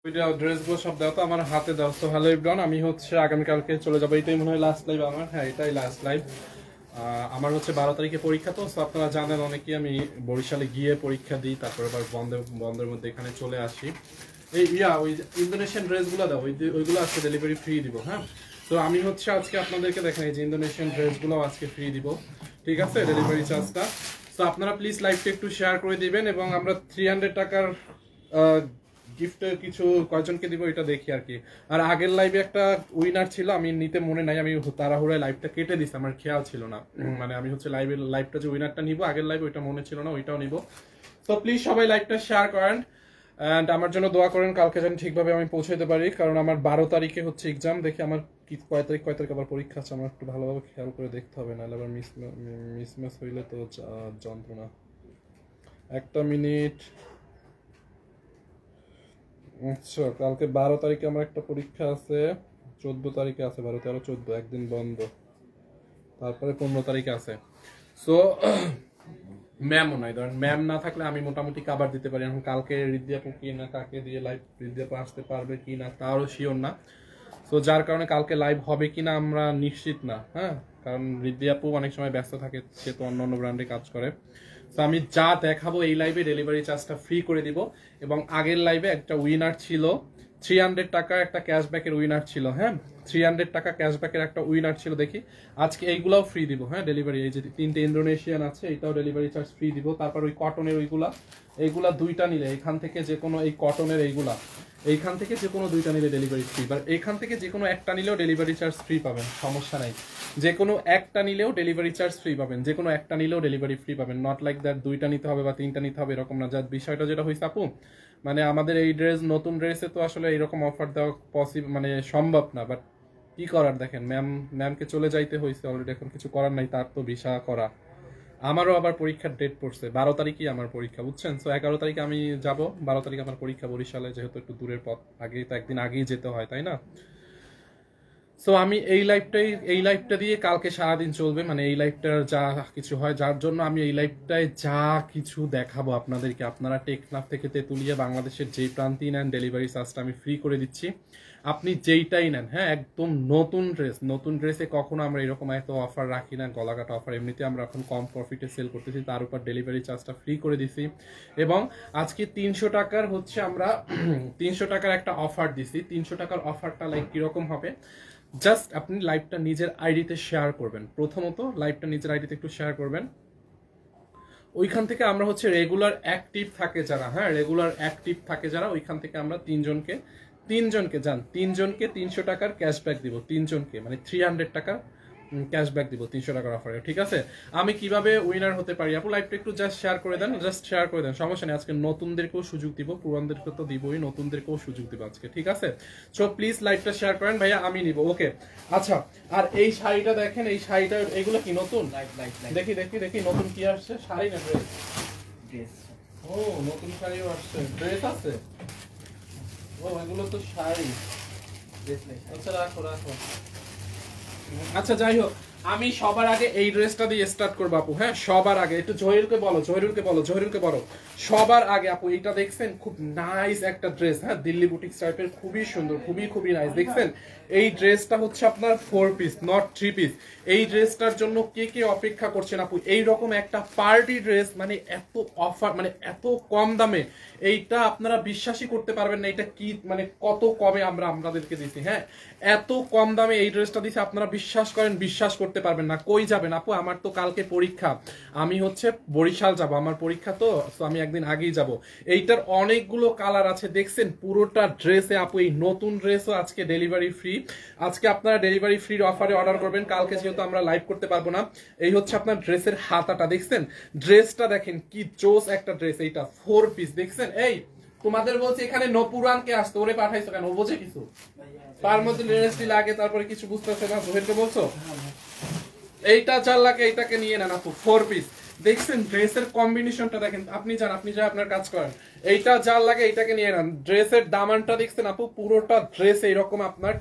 ওইটা ড্রেসগুলো সব দাও তো আমার হাতে দাও। তো হ্যালো এভরিওয়ান, আমি হচ্ছে আগামীকালকে চলে যাবো, এটাই মনে হয় লাস্ট লাইভ আমার। হ্যাঁ, এটাই লাস্ট লাইভ। আমার হচ্ছে 12 তারিখে পরীক্ষা, তো আপনারা জানেন অনেকেই আমি বরিশালে গিয়ে পরীক্ষা দিই, তারপরে আবার বন্ধের মধ্যে এখানে চলে আসি। এই ওই ইন্দোনেশিয়ান ড্রেসগুলো দাও, ওইগুলো আজকে ডেলিভারি ফ্রি দিব। হ্যাঁ, তো আমি হচ্ছে আজকে আপনাদেরকে দেখেন এই যে ইন্দোনেশিয়ান ড্রেসগুলো আজকে ফ্রি দিব, ঠিক আছে, ডেলিভারি চার্জটা। তো আপনারা প্লিজ লাইভটা একটু শেয়ার করে দিবেন, এবং আমরা 300 টাকার গিফট কিছু কয়জনকে দিব এটা দেখি আর কি। আর আগের লাইভে একটা উইনার ছিল, আমি নিতে মনে নাই, আমি তাড়াহুড়ায় লাইভটা কেটে দিছি, আমার খেয়াল ছিল না। মানে আমি হচ্ছে লাইভটা যে উইনারটা নিব আগের লাইভে, ওইটা মনে ছিল না, ওইটাও নিব। তো প্লিজ সবাই লাইভটা শেয়ার করেন অ্যান্ড আমার জন্য দোয়া করেন কালকে যেন ঠিকভাবে আমি পৌঁছাতে পারি, কারণ আমার 12 তারিখে হচ্ছে এক্সাম। দেখি আমার কি কয় তারিখ আবার পরীক্ষা আছে, আমার একটু ভালোভাবে খেয়াল করে দেখতে হবে, নাহলে আবার মিসম্যাচ হইলে তো যন্ত্রণা। একটা মিনিট। আচ্ছা, কালকে 12 তারিখে আমার একটা পরীক্ষা আছে, 14 তারিখে আছে, 12, 13, 14 একদিন বন্ধ, তারপরে 15 তারিখে আছে। সো ম্যামও নাই, ধরেন ম্যাম না থাকলে আমি মোটামুটি কাবার দিতে পারি। এখন কালকে রিদ্ধি আপু কি না কাকে দিয়ে লাইভ রিদ্ধি আপু আসতে পারবে কি না তারও শিওর না। সো যার কারণে কালকে লাইভ হবে কিনা আমরা নিশ্চিত না। হ্যাঁ, কারণ রিদ্ধি আপু অনেক সময় ব্যস্ত থাকে, সে তো অন্য ব্র্যান্ডে কাজ করে। তো আমি যা দেখাবো এই লাইভে ডেলিভারি চার্জটা ফ্রি করে দিব। এবং আগের লাইভে একটা উইনার ছিল 300 টাকা, একটা ক্যাশব্যাকের উইনার ছিল। হ্যাঁ, 300 টাকা ক্যাশব্যাকের একটা উইনার ছিল। দেখি আজকে এইগুলাও ফ্রি দিব। হ্যাঁ, ডেলিভারি, এই যে 3টে ইন্দোনেশিয়ান আছে, এটাও ডেলিভারি চার্জ ফ্রি দিব। তারপর ওই কটনের এইগুলা 2টা নিলে এখান থেকে যে কোনো, এই কটনের এইখান থেকে যে কোনো 2টা নিলে ডেলিভারি ফ্রি, বা এখান থেকে যে কোনো একটা নিলেও ডেলিভারি চার্জ ফ্রি পাবেন, সমস্যা নাই। যে কোনো একটা নিলেও ডেলিভারি চার্জ ফ্রি পাবেন, যে কোনো একটা নিলেও ডেলিভারি ফ্রি পাবেন। নট লাইক দ্যাট 2টা নিতে হবে বা 3টা নিতে হবে, এরকম না। যার বিষয়টা যেটা হয়েছে আপু, মানে আমাদের এই নতুন ড্রেসে তো আসলে এরকম অফার দেওয়া পসিবল, মানে সম্ভব না। বাট কি করার, দেখেন ম্যামকে চলে যাইতে হয়েছে অলরেডি, এখন কিছু করার নাই, তার তো ভিসা করা। আমারও আবার পরীক্ষার ডেট পড়ছে 12 তারিখই আমার পরীক্ষা, বুঝছেন। সো 11 তারিখে আমি যাব, 12 তারিখে আমার পরীক্ষা বরিশালে, যেহেতু একটু দূরের পথ, আগেই তো একদিন আগেই যেতে হয়, তাই না। সো আমি এই লাইভটা দিয়ে কালকে সারাদিন চলবে, মানে এই লাইভটার যা কিছু হয়, যার জন্য আমি এই লাইভটায় যা কিছু দেখাবো আপনাদেরকে, আপনারা টেকনাফ থেকে তেতুলিয়া বাংলাদেশের যেই প্রান্তেই নেন ডেলিভারি চার্জটা আমি ফ্রি করে দিচ্ছি। আপনি যেইটাই নেন, হ্যাঁ, একদম নতুন ড্রেসে কখনো আমরা এরকম এত অফার রাখি না, গলাকাটা অফার। এমনিতে আমরা এখন কম প্রফিটে সেল করতেছি, তার উপর ডেলিভারি চার্জটা ফ্রি করে দিছি। এবং আজকে 300 টাকার হচ্ছে আমরা 300 টাকার একটা অফার দিছি। 300 টাকার অফারটা লাইক কিরকম হবে, জাস্ট আপনি লাইভটা নিজের আইডিতে শেয়ার করবেন। প্রথমত লাইভটা নিজের আইডিতে একটু শেয়ার করবেন, ওইখান থেকে আমরা হচ্ছে রেগুলার অ্যাক্টিভ থাকে যারা, হ্যাঁ, রেগুলার অ্যাক্টিভ থাকে যারা, ওইখান থেকে আমরা তিনজনকে 300 টাকার ক্যাশব্যাক দিব। তিনজনকে মানে 300 টাকা ক্যাশব্যাক দিব 300 টাকার অফারে, ঠিক আছে। আমি কিভাবে উইনার হতে পারি আপু, লাইভটা একটু জাস্ট শেয়ার করে দেন, সমস্যা নেই। আজকে নতুনদেরকেও সুযোগ দিব, পুরানদেরকে তো দিবই, নতুনদেরকেও সুযোগ দিব আজকে, ঠিক আছে। সো প্লিজ লাইভটা শেয়ার করেন ভাইয়া, আমি নিব, ওকে। আচ্ছা, আর এই শাড়িটা দেখেন, এই শাড়িটা, এগুলো কি নতুন? দেখি নতুন কি আসছে, শাড়ি না ড্রেস? ও, নতুন শাড়িও আসছে, ড্রেস আছে। ও, এগুলো তো শাড়ি। আচ্ছা, রাখো। আচ্ছা, যাই হোক, আমি সবার আগে এই ড্রেসটা দিয়ে স্টার্ট করবো আপু। হ্যাঁ, সবার আগে একটু জহিরুলকে বলো। সবার আগে আপু, এইটা দেখছেন, খুব নাইস একটা ড্রেস। হ্যাঁ, দিল্লি বুটিক টাইপের, খুবই সুন্দর, খুবই নাইস। দেখছেন, এই ড্রেসটা হচ্ছে আপনার 4 পিস, নট 3 পিস। এই ড্রেসটার জন্য কে অপেক্ষা করছেন আপু? এইরকম একটা পার্টি ড্রেস, মানে এত অফার, মানে এত কম দামে, এইটা আপনারা বিশ্বাসই করতে পারবেন না। এটা কি, মানে কত কমে আমরা আপনাদেরকে দিচ্ছি। হ্যাঁ, এত কম দামে এই ড্রেসটা দিচ্ছি, আপনারা বিশ্বাস করতে পারবেন না। কই যাবেন আপু? আমার তো কালকে পরীক্ষা, আমি হচ্ছে বরিশাল যাব, আমার পরীক্ষা, তো আমি একদিন আগেই যাব। এইটার অনেকগুলো কালার আছে, দেখছেন পুরোটা ড্রেসে আপু। এই নতুন ড্রেসও আজকে ডেলিভারি ফ্রি। আজকে আপনারা ডেলিভারি ফ্রির অফারে অর্ডার করবেন, কালকে যেহেতু আমরা লাইভ করতে পারবো না। এই হচ্ছে আপনার ড্রেসের হাতাটা, দেখছেন ড্রেসটা, দেখেন কি জোস একটা ড্রেস। এইটা 4 পিস, দেখছেন। এই তোমাদের বলছি এখানে নপুরানকে আসতো, ওরে পাঠাইছো কেন? ও বোঝে কিছু? তার মধ্যে লেনেসটি লাগে, তারপরে কিছু বুঝতেছে না, জোহেরকে বলছো এইটা 4 লাখ, এইটাকে নিয়ে নেন আপু, 4 পিস। দেখছেন ড্রেসের কম্বিনেশনটা দেখেন, আপনি যা আপনার কাজ করেন, এইটা 4 লাগে, এইটাকে নিয়ে নেন। ড্রেসের দামানটা দেখছেন আপু, পুরোটা ড্রেস এইরকম আপনার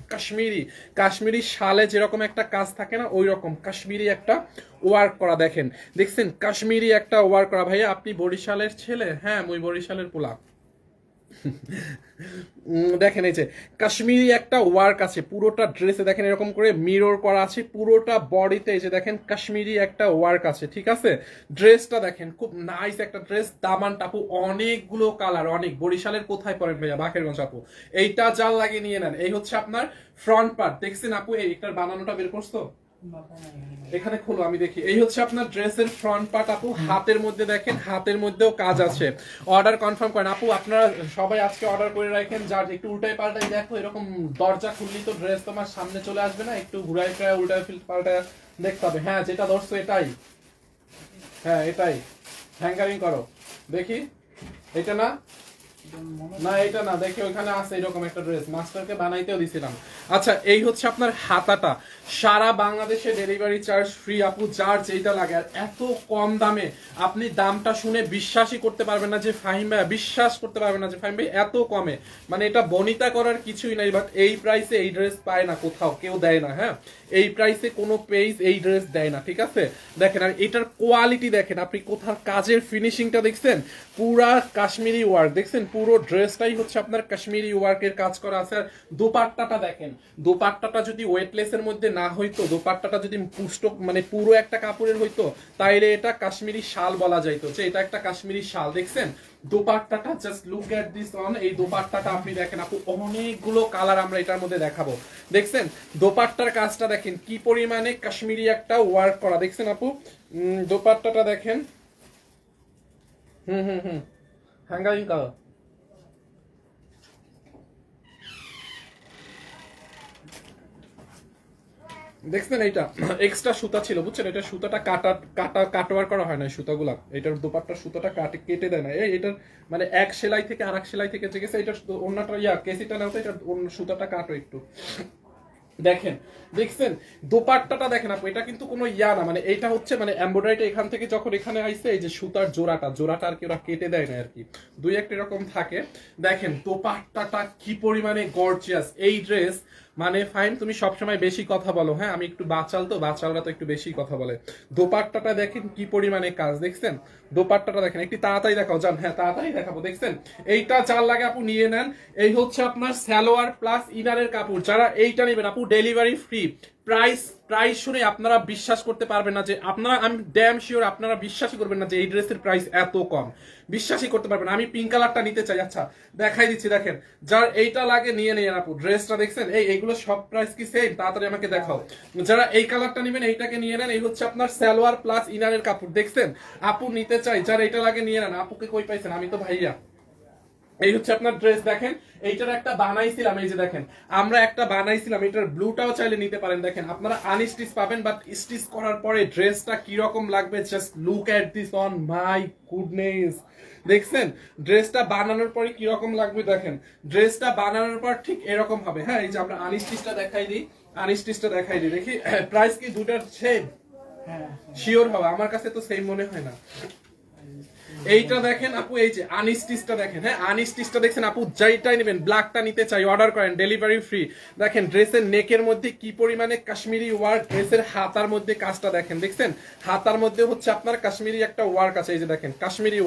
কাশ্মীরি শালে যেরকম একটা কাজ থাকে না, ওই রকম কাশ্মীরি একটা ওয়ার্ক করা। দেখছেন কাশ্মীরি একটা ওয়ার্ক করা। ভাইয়া আপনি বরিশালের ছেলে? হ্যাঁ, মুই বরিশালের পোলা। দেখেন এই যে কাশ্মীরি একটা ওয়ার্ক আছে পুরোটা ড্রেসে, দেখেন এরকম করে মিরর করা আছে পুরোটা বডিতে, এই যে দেখেন কাশ্মীরি একটা ওয়ার্ক আছে, ঠিক আছে। ড্রেসটা দেখেন খুব নাইস একটা ড্রেস, দামান টাপু অনেকগুলো কালার, অনেক। বরিশালের কোথায় পড়েন ভাইয়া? বাকেরগঞ্জ আপু। এইটা জাল লাগিয়ে নিয়ে নেন। এই হচ্ছে আপনার ফ্রন্ট পার্ট, দেখছেন আপু? এইটার বানানোটা বের করছো? এখানে খোলো আমি দেখি। এই হচ্ছে আপনার ড্রেসের ফ্রন্ট পার্ট আপু। হাতের মধ্যে দেখেন, হাতের মধ্যেও কাজ আছে। অর্ডার কনফার্ম করেন আপু। আপনারা সবাই আজকে অর্ডার করে রাখেন। যার একটু উল্টাই পাল্টাই দেখো, এরকম দরজা খুললি তো ড্রেস তোমার সামনে চলে আসবে না, একটু ঘুরাই ফিরাই উল্টাই পাল্টায় দেখতে হবে। হ্যাঁ, যেটা ধরছো এটাই, হ্যাঁ এটাই। হ্যাঙ্গারিং করো দেখি। এটা না, না এটা না, দেখি ওইখানে আছে এরকম একটা ড্রেস, মাস্টারকে বানাইতেও দিছিলাম। আচ্ছা, এই হচ্ছে আপনার হাতাটা। সারা বাংলাদেশে ডেলিভারি চার্জ ফ্রি আপু, যার যেটা লাগে। আর এত কম দামে, আপনি দামটা শুনে বিশ্বাসই করতে পারবেন না যে ফাহিম ভাই, বিশ্বাস করতে পারবেন না যে ফাহিম ভাই এত কমে, মানে এটা বনিতা করার কিছুই নাই। বাট এই প্রাইসে এই ড্রেস পায় না কোথাও, কেউ দেয় না। হ্যাঁ, এই প্রাইসে কোনো পেজ এই ড্রেস দেয় না, ঠিক আছে। দেখেন, আর এটার কোয়ালিটি দেখেন আপনি, কোথার কাজের ফিনিশিংটা দেখছেন, পুরা কাশ্মীরি ওয়ার্ক দেখছেন, পুরো ড্রেসটাই হচ্ছে আপনার কাশ্মীরি ওয়ার্কের কাজ করা আছে। আর দোপাট্টাটা দেখেন, দোপাট্টাটা যদি ওয়েটলেসের মধ্যে না হইতো, দোপাট্টাটা যদি পুষ্ট মানে পুরো একটা কাপড়ের হইতো, তাইলে এটা কাশ্মীরি শাল বলা যাইতো, যে এটা একটা কাশ্মীরি শাল। দেখছেন দোপাট্টাটা, just look at this on. এই দোপাট্টাটা আপনি দেখেন আপু, অনেকগুলো কালার আমরা এটার মধ্যে দেখাবো। দেখছেন দোপাট্টার কাজটা দেখেন কি পরিমাণে কাশ্মীরি একটা ওয়ার্ক করা, দেখছেন আপু। দোপাট্টাটা দেখেন। হ্যাঙ্গারিং কালার দেখছেন, এইটা এক্সট্রা সুতা ছিল বুঝছেন, এটা সুতাটা কাটওয়ার করা হয় না সুতাগুলা, এটার দোপাট্টার সুতাটা কেটে দেয় না। এটার মানে এক সেলাই থেকে আরেক সেলাই থেকে যে গেছে, এটার অন্যটা কেসিটা নাও তো, এটা সুতাটা কাটো একটু। দেখেন, দেখছেন দোপাট্টাটা দেখেন আপু, এটা কিন্তু কোনো ইয়া না, মানে এটা হচ্ছে মানে এমব্রয়ডারিটা এখান থেকে যখন এখানে আইছে, এই যে সুতার জোড়াটা আর কি ওরা কেটে দেয় না আর কি, দুই একটা এরকম থাকে। দেখেন দোপাট্টাটা কি পরিমাণে গর্জিয়াস। এই ড্রেস মানে ফাইন, তুমি সবসময় বেশি কথা বলো, হ্যাঁ আমি একটু বাচাল তো, বাচালরা তো একটু বেশি কথা বলে। দোপাট্টাটা দেখেন কি পরিমাণে কাজ, দেখছেন দোপাট্টাটা দেখেন, একটু তাড়াতাড়ি দেখাও জান। হ্যাঁ তাড়াতাড়ি দেখাবো। দেখছেন এইটা যার লাগে আপু নিয়ে নেন। এই হচ্ছে আপনার সালোয়ার প্লাস ইনারের কাপড়, যারা এইটা নেবেন আপু ডেলিভারি ফ্রি। প্রাইস প্রাইস শুনে আপনারা বিশ্বাস করতে পারবেন না যে, আপনারা আমি ড্যাম শিওর আপনারা বিশ্বাসই করবেন না যে এই ড্রেসের প্রাইস এত কম, বিশ্বাসই করতে পারবেন। আমি পিঙ্ক কালারটা নিতে চাই। আচ্ছা দেখাই দিচ্ছি, দেখেন যার এইটা লাগে নিয়ে নেন আপু। ড্রেসটা দেখছেন, এইগুলো সব প্রাইস কি সেম? তাড়াতাড়ি আমাকে দেখাও। যারা এই কালারটা নেবেন এইটাকে নিয়ে নেন। এই হচ্ছে আপনার সালোয়ার প্লাস ইনারের কাপড়, দেখছেন আপু নিতে চাই, যারা এইটা লাগে নিয়ে নেন। আপুকে কই পাইছেন? আমি তো ভাইয়া। এই হচ্ছে আপনার ড্রেস দেখেন, এইটার একটা বানাইছিলাম, এই যে দেখেন আমরা একটা বানাইছিলাম, এটার ব্লুটাও চাইলে নিতে পারেন। দেখেন আপনারা আনস্টিচ পাবেন, বাট স্টিচ করার পরে ড্রেসটা কি রকম লাগবে, just look at this on my goodness. দেখছেন ড্রেসটা বানানোর পরে কি রকম লাগবে, দেখেন ড্রেসটা বানানোর পর ঠিক এরকম হবে। হ্যাঁ, এই যে আমরা আনস্টিচটা দেখাই দিই, আনস্টিচটা দেখাই দিই, দেখি প্রাইস কি দুটার সেম? শিওর হবে, আমার কাছে তো সেম মনে হয় না। এইটা দেখেন আপু, এই যে আনস্টিচটা দেখেন, হ্যাঁ আনস্টিচটা দেখছেন আপু, যাইটাই নেবেন ব্ল্যাকটা নিতে চাই অর্ডার করেন, ডেলিভারি ফ্রি। দেখেন ড্রেসের নেকের মধ্যে কি পরিমাণে কাশ্মীরি ওয়ার্ক, ড্রেসের হাতার মধ্যে কাজটা দেখেন, দেখছেন হাতার মধ্যে হচ্ছে আপনার কাশ্মীরি একটা ওয়ার্ক আছে, এই যে দেখেন কাশ্মীরি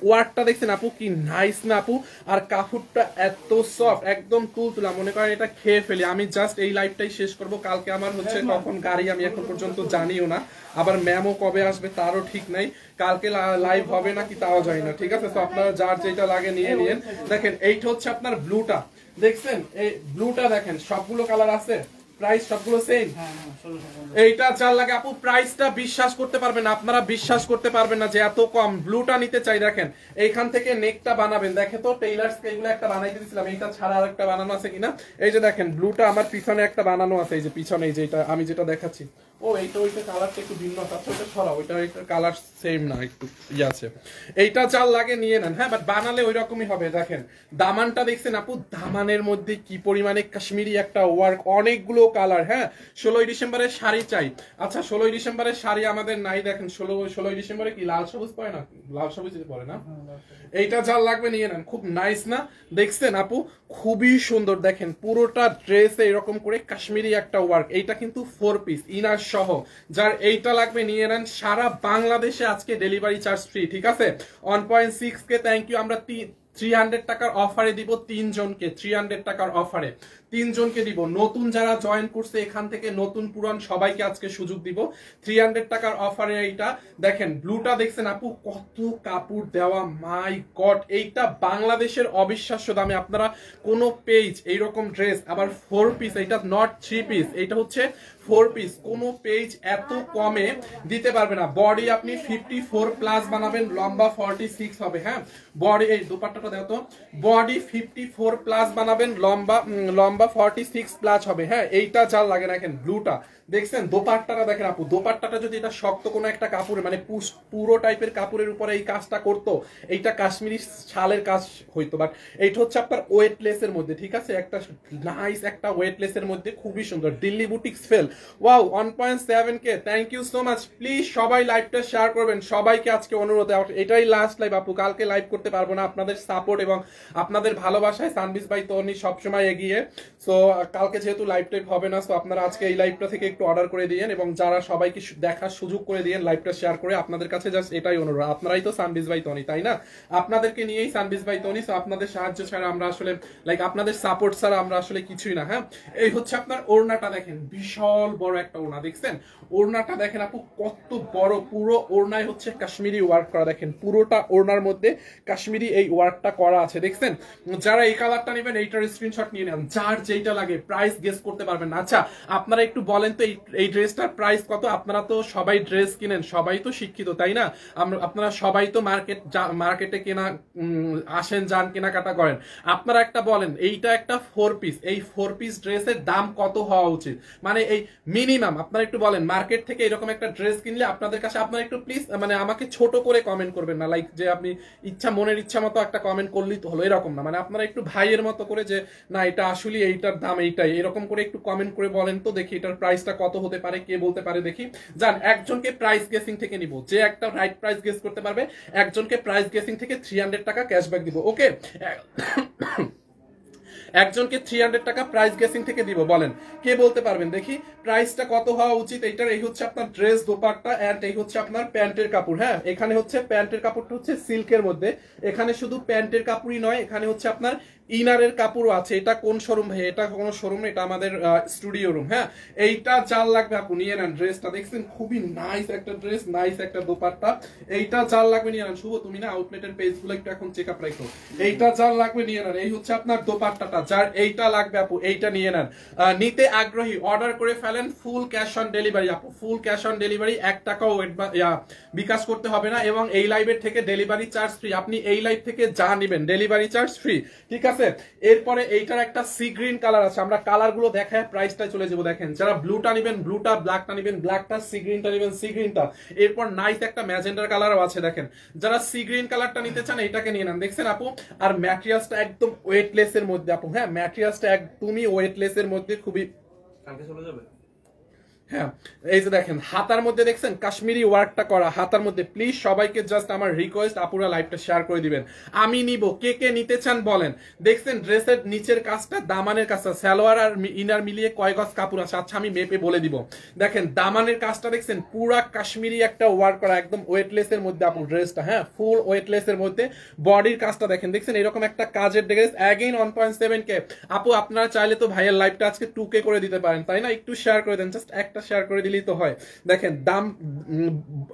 ওয়ার্কটা দেখছেন আপু, কি নাইস না আপু। আর কাপড়টা এত সফট, একদম তুলতুলা, মনে করেন এটা খেয়ে ফেলি। আমি জাস্ট এই লাইভটাই শেষ করব, কালকে আমার হচ্ছে কখন গাড়ি আমি এখন পর্যন্ত জানিও না, আবার ম্যামও কবে আসবে তারও ঠিক নাই, কালকে লাইভ হবে নাকি তাও জানি না, ঠিক আছে। তো আপনারা যার যেটা লাগে নিয়ে নিন। দেখেন এইটা হচ্ছে আপনার ব্লুটা, দেখছেন এই ব্লুটা দেখেন, সবগুলো কালার আছে, প্রাইস সবগুলো সেম। এইটা যার লাগে আপু, প্রাইসটা বিশ্বাস করতে পারবেন না, আপনারা বিশ্বাস করতে পারবেন না যে এত কম। ব্লুটা নিতে চাই, দেখেন এইখান থেকে নেকটা বানাবেন, দেখে তো টেইলার্স এগুলো একটা বানাইতে দিয়েছিলাম, এইটা ছাড়া আর একটা বানানো আছে কিনা। এই যে দেখেন ব্লুটা আমার পিছনে একটা বানানো আছে, এই যে পিছনে, এই যে এটা আমি যেটা দেখাচ্ছি, ও এইটা ওইটা কালারটা একটু ভিন্ন আছে, ওইটা ছড়া, ওইটা কালার সেম না, একটু ইয়ে আছে। এইটা যার লাগে নিয়ে নেন, হ্যাঁ বাট বানালে ওই রকমই হবে। দেখেন দামানটা দেখছেন আপু, দামানের মধ্যে কি পরিমাণে কাশ্মীরি একটা ওয়ার্ক, অনেকগুলো কালার। হ্যাঁ 16ই ডিসেম্বরের শাড়ি চাই। আচ্ছা 16ই ডিসেম্বরের শাড়ি আমাদের নাই, দেখেন 16ই ডিসেম্বরে কি লাল সবুজ পরে না, লাল সবুজ পরে না, এইটা যার লাগবে নিয়ে নেন। খুব নাইস না, দেখছেন আপু খুবই সুন্দর। দেখেন পুরোটা ড্রেসে এরকম করে কাশ্মীরি একটা ওয়ার্ক, এইটা কিন্তু 4 পিস ইনার সহ, যার এইটা লাগবে নিয়ে নেন। সারা বাংলাদেশে আজকে ডেলিভারি চার্জ ফ্রি, ঠিক আছে। 1.6 কে থ্যাংক ইউ। আমরা 300 টাকার অফারে দিব 3 জনকে, 300 টাকার অফারে 3 জনকে দিব। নতুন যারা জয়েন করছে এখান থেকে নতুন পুরান সবাইকে আজকে সুযোগ দিব 300 টাকার অফারে। এইটা দেখেন ব্লুটা দেখছেন আপু কত কাপড় দেওয়া, মাই গড, এইটা বাংলাদেশের অবিশ্বাস্য দামে আপনারা কোন পেজ এইরকম ড্রেস আবার 4 পিস, এটা নট 3 পিস, এটা হচ্ছে 4 পিস, কোন পেজ এত কমে দিতে পারবে না। বডি আপনি 54 প্লাস বানাবেন, লম্বা 46 হবে। হ্যাঁ বডি, এই দোপাট্টাটা দাও তো, বডি 54 প্লাস বানাবেন, লম্বা 46 প্লাস হবে। হ্যাঁ এইটা যার লাগে না, দেখেন ব্লুটা দেখছেন, দোপাট্টাটা দেখেন আপু, দোপাট্টাটা যদি এটা শক্ত কোনো একটা কাপড়ে মানে পুরো টাইপের কাপড়ের উপরে এই কাজটা করতো, এইটা কাশ্মীরি শালের কাজ হইতো, বাট এইটা হচ্ছে আপনার ওয়েটলেসের মধ্যে, ঠিক আছে, একটা নাইস একটা ওয়েটলেসের মধ্যে, খুবই সুন্দর। দিল্লি বুটিক্স ফেল, wow 1.7K, thank you so much. Please সবাই লাইভটা শেয়ার করবেন, সবাইকে আজকে অনুরোধ, এটাই লাস্ট লাইভ আপু, কালকে লাইভ করতে পারবো না, আপনাদের সাপোর্ট এবং আপনাদের ভালোবাসায় সানবিজ ভাই তনি সবসময় এগিয়ে। সো কালকে যেহেতু লাইভ টাইপ হবে না, সো আপনারা আজকে এই লাইভটা থেকে একটু অর্ডার করে দিয়েন এবং যারা সবাইকে দেখার সুযোগ করে দিয়েন, লাইভটা শেয়ার করে। আপনাদের কাছে জাস্ট এটাই অনুরোধ, আপনারাই তো সানবিজ ভাই তনি, তাই না? আপনাদেরকে নিয়েই সানবিজ ভাই তনি, সো আপনাদের সাহায্য ছাড়া আমরা আসলে লাইক আপনাদের সাপোর্ট ছাড়া আমরা আসলে কিছুই না। হ্যাঁ এই হচ্ছে আপনার ওড়নাটা দেখেন, বিশাল বড় একটা ওড়না, দেখছেন ওড়নাটা দেখেন আপু কত বড়, পুরো ওড়নায় হচ্ছে কাশ্মীরি ওয়ার্ক করা, দেখেন পুরোটা ওড়নার মধ্যে কাশ্মীরি এই ওয়ার্কটা করা আছে, দেখছেন। যারা এই কালারটা নেবেন এইটার স্ক্রিনশট নিয়ে নেন, যার যেটা লাগে, প্রাইস গেস করতে পারবেন না। আচ্ছা আপনারা একটু বলেন তো এই ড্রেসটার প্রাইস কত? আপনারা তো সবাই ড্রেস কিনেন, সবাই তো শিক্ষিত, তাই না? আপনারা সবাই তো মার্কেটে কেনা আসেন, যান, কেনাকাটা করেন, আপনারা একটা বলেন এইটা একটা 4 পিস, এই 4 পিস ড্রেসের দাম কত হওয়া উচিত? মানে এই মিনিমাম আপনারা একটু বলেন, মার্কেট থেকে এরকম একটা ড্রেস কিনলে আপনাদের কাছে, আপনারা একটু প্লিজ মানে আমাকে ছোট করে কমেন্ট করবেন না, লাইক যে আপনি মনের ইচ্ছা মতো একটা কমেন্ট করলেই তো হলো, এরকম না, মানে আপনারা একটু ভাইয়ের মতো করে যে না এটা আসলে এইটার দাম এইটাই, এরকম করে একটু কমেন্ট করে বলেন তো দেখি এটার প্রাইসটা কত হতে পারে, কে বলতে পারে দেখি। যান একজনকে প্রাইস গেসিং থেকে নিব, যে একটা রাইট প্রাইস গেস করতে পারবে একজনকে প্রাইস গেসিং থেকে 300 টাকা ক্যাশব্যাক দিব। ওকে একজনকে 300 টাকা প্রাইস গেসিং থেকে দিব, বলেন কে বলতে পারবেন দেখি প্রাইসটা কত হওয়া উচিত এইটার। এই হচ্ছে আপনার ড্রেস দোপাট্টা এন্ড এই হচ্ছে আপনার প্যান্টের কাপড়। হ্যাঁ এখানে হচ্ছে প্যান্টের কাপড়টা হচ্ছে সিল্কের মধ্যে, এখানে শুধু প্যান্টের কাপড়ই নয়, এখানে হচ্ছে আপনার ইনারের কাপড়ও আছে। এটা কোন শোরুম ভাই? এটা কোনো শোরুম, এটা আমাদের স্টুডিও রুম। হ্যাঁ এইটা যার লাগবে আপু নিয়ে নেন, ড্রেসটা দেখছেন খুবই নাইস একটা ড্রেস, নাইস একটা দোপাট্টা, এইটা যার লাগবে নিয়ে নেন। শুভ তুমি না আউটলেটের পেজগুলো একটু এখন চেক আপ রাখো, এইটা যার লাগবে নিয়ে নেন। এই হচ্ছে আপনার দোপাট্টাটা, যার এইটা লাগবে আপু এইটা নিয়ে নেন। নিতে আগ্রহী অর্ডার করে ফেলেন, ফুল ক্যাশ অন ডেলিভারি আপু, ফুল ক্যাশ অন ডেলিভারি, 1 টাকাও বিকাশ করতে হবে না এবং এই লাইভের থেকে ডেলিভারি চার্জ ফ্রি। আপনি এই লাইভ থেকে যা নেবেন ডেলিভারি চার্জ ফ্রি, ঠিক আছে। এরপরে এইটার একটা সি গ্রিন কালার আছে, আমরা কালার গুলো দেখায় প্রাইসটা চলে যাবো। দেখেন যারা ব্লুটা নেবেন ব্লুটা, ব্ল্যাকটা নেবেন ব্ল্যাকটা, সি গ্রিনটা নেবেন সি গ্রিনটা। এরপর নাইস একটা ম্যাজেন্ডার কালারও আছে, দেখেন যারা সি গ্রিন কালারটা নিতে চান এইটাকে নিয়ে নেন, দেখছেন আপু। আর ম্যাটেরিয়ালসটা একদম ওয়েটলেস এর মধ্যে আপু, হ্যাঁ ম্যাটেরিয়ালসটা একদমই ওয়েটলেস এর মধ্যে, খুবই কালকে চলে যাবে। হ্যাঁ এই যে দেখেন হাতার মধ্যে দেখছেন কাশ্মীরি ওয়ার্কটা করা হাতার মধ্যে। প্লিজ সবাইকে জাস্ট আমার রিকোয়েস্ট, আপুরা লাইভটা শেয়ার করে দিবেন, আমি নিব, কে কে নিতে চান বলেন। দেখছেন ড্রেসের নিচের কাজটা, দামানের কাজটা, সালোয়ার আর ইনার মিলিয়ে কয় গজ কাপড় আছে আচ্ছা আমি মেপে বলে দিব। দেখেন দামানের কাজটা দেখছেন পুরা কাশ্মীরি একটা ওয়ার্ক করা, একদম ওয়েটলেস এর মধ্যে আপু ড্রেসটা, হ্যাঁ ফুল ওয়েটলেস এর মধ্যে। বডির কাজটা দেখেন, দেখছেন এরকম একটা কাজের ড্রেস, অ্যাগেইন 1.7K। আপু আপনারা চাইলে তো ভাইয়ের লাইভটা আজকে 2K করে দিতে পারেন, তাই না? একটু শেয়ার করে দেন, জাস্ট একটা শেয়ার করে দিলেই তো হয়। দেখেন দাম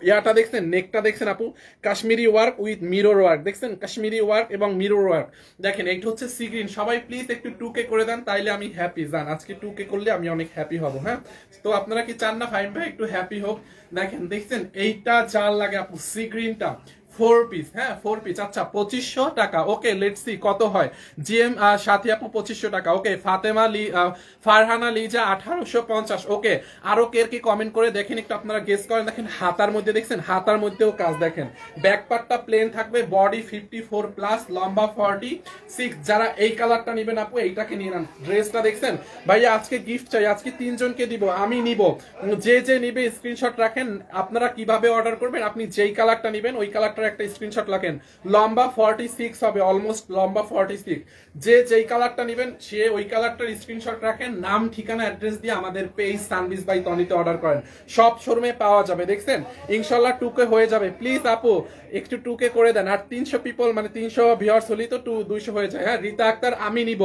ইয়াটা দেখছেন, নেকটা দেখছেন আপু Kashmiri work with mirror work, দেখছেন কাশ্মীরি ওয়ার্ক এবং মিরর ওয়ার্ক। দেখেন এইটা হচ্ছে সি গ্রিন। সবাই প্লিজ একটু 2K করে দেন, তাইলে আমি হ্যাপি। জান আজকে 2K করলে আমি অনেক হ্যাপি হব। হ্যাঁ তো আপনারা কি চান না ফাইন ভাই একটু হ্যাপি হোক? দেখেন দেখছেন এইটা যার লাগে আপু সি গ্রিনটা 4 পিস, হ্যাঁ 4 পিস। আচ্ছা 2500 টাকা, ওকে লেটস সি কত হয়। জিএম সাথী আপু 2500 টাকা, ওকে। ফাতেমা ফারহানা লিজা 1850, ওকে। আরো কে কি কমেন্ট করে দেখেন একটু, আপনারা গেস করেন। দেখেন হাতার মধ্যে দেখছেন, হাতার মধ্যেও কাজ দেখেন, ব্যাক পার্টটা প্লেন থাকবে, বডি 54 প্লাস, লম্বা 46। যারা এই কালারটা নেবেন আপু এইটাকে নিয়ে নেন। ড্রেসটা দেখছেন ভাইয়া, আজকে গিফট চাই, আজকে 3 জনকে দিব, আমি নিব। যে যে নিবে স্ক্রিনশট রাখেন। আপনারা কিভাবে অর্ডার করবেন, আপনি যেই কালারটা নেবেন ওই কালারটা কালারটার একটা স্ক্রিনশট রাখেন। লম্বা 46 হবে, অলমোস্ট লম্বা 46। যে যেই কালারটা নেবেন সে ওই কালারটার স্ক্রিনশট রাখেন, নাম ঠিকানা অ্যাড্রেস দিয়ে আমাদের পেজ সানবিজ বাই তনিতে অর্ডার করেন, সব শোরুমে পাওয়া যাবে। দেখছেন ইনশাল্লাহ 2K হয়ে যাবে। প্লিজ আপু একটু 2K করে দেন। আর 300 পিপল মানে 300 ভিউয়ার্স হলেই তো 200 হয়ে যায়। হ্যাঁ রিতা আক্তার আমি নিব,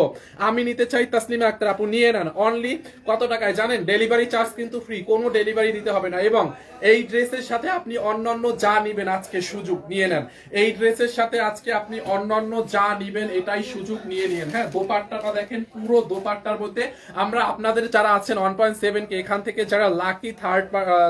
আমি নিতে চাই। তাসলিমা আক্তার আপু নিয়ে নেন। অনলি কত টাকায় জানেন? ডেলিভারি চার্জ কিন্তু ফ্রি, কোনো ডেলিভারি দিতে হবে না। এবং এই ড্রেসের সাথে আপনি অন্যান্য যা নিবেন আজকে সুযোগ নিয়ে নেন। এই ড্রেসের সাথে আজকে আপনি অন্যান্য যা নিবেন এটাই সুযোগ নিয়ে নিন। হ্যাঁ দোপাট্টাটা দেখেন, পুরো দোপাট্টার মধ্যে আমরা আপনাদের যারা আছেন 1.7K এখান থেকে যারা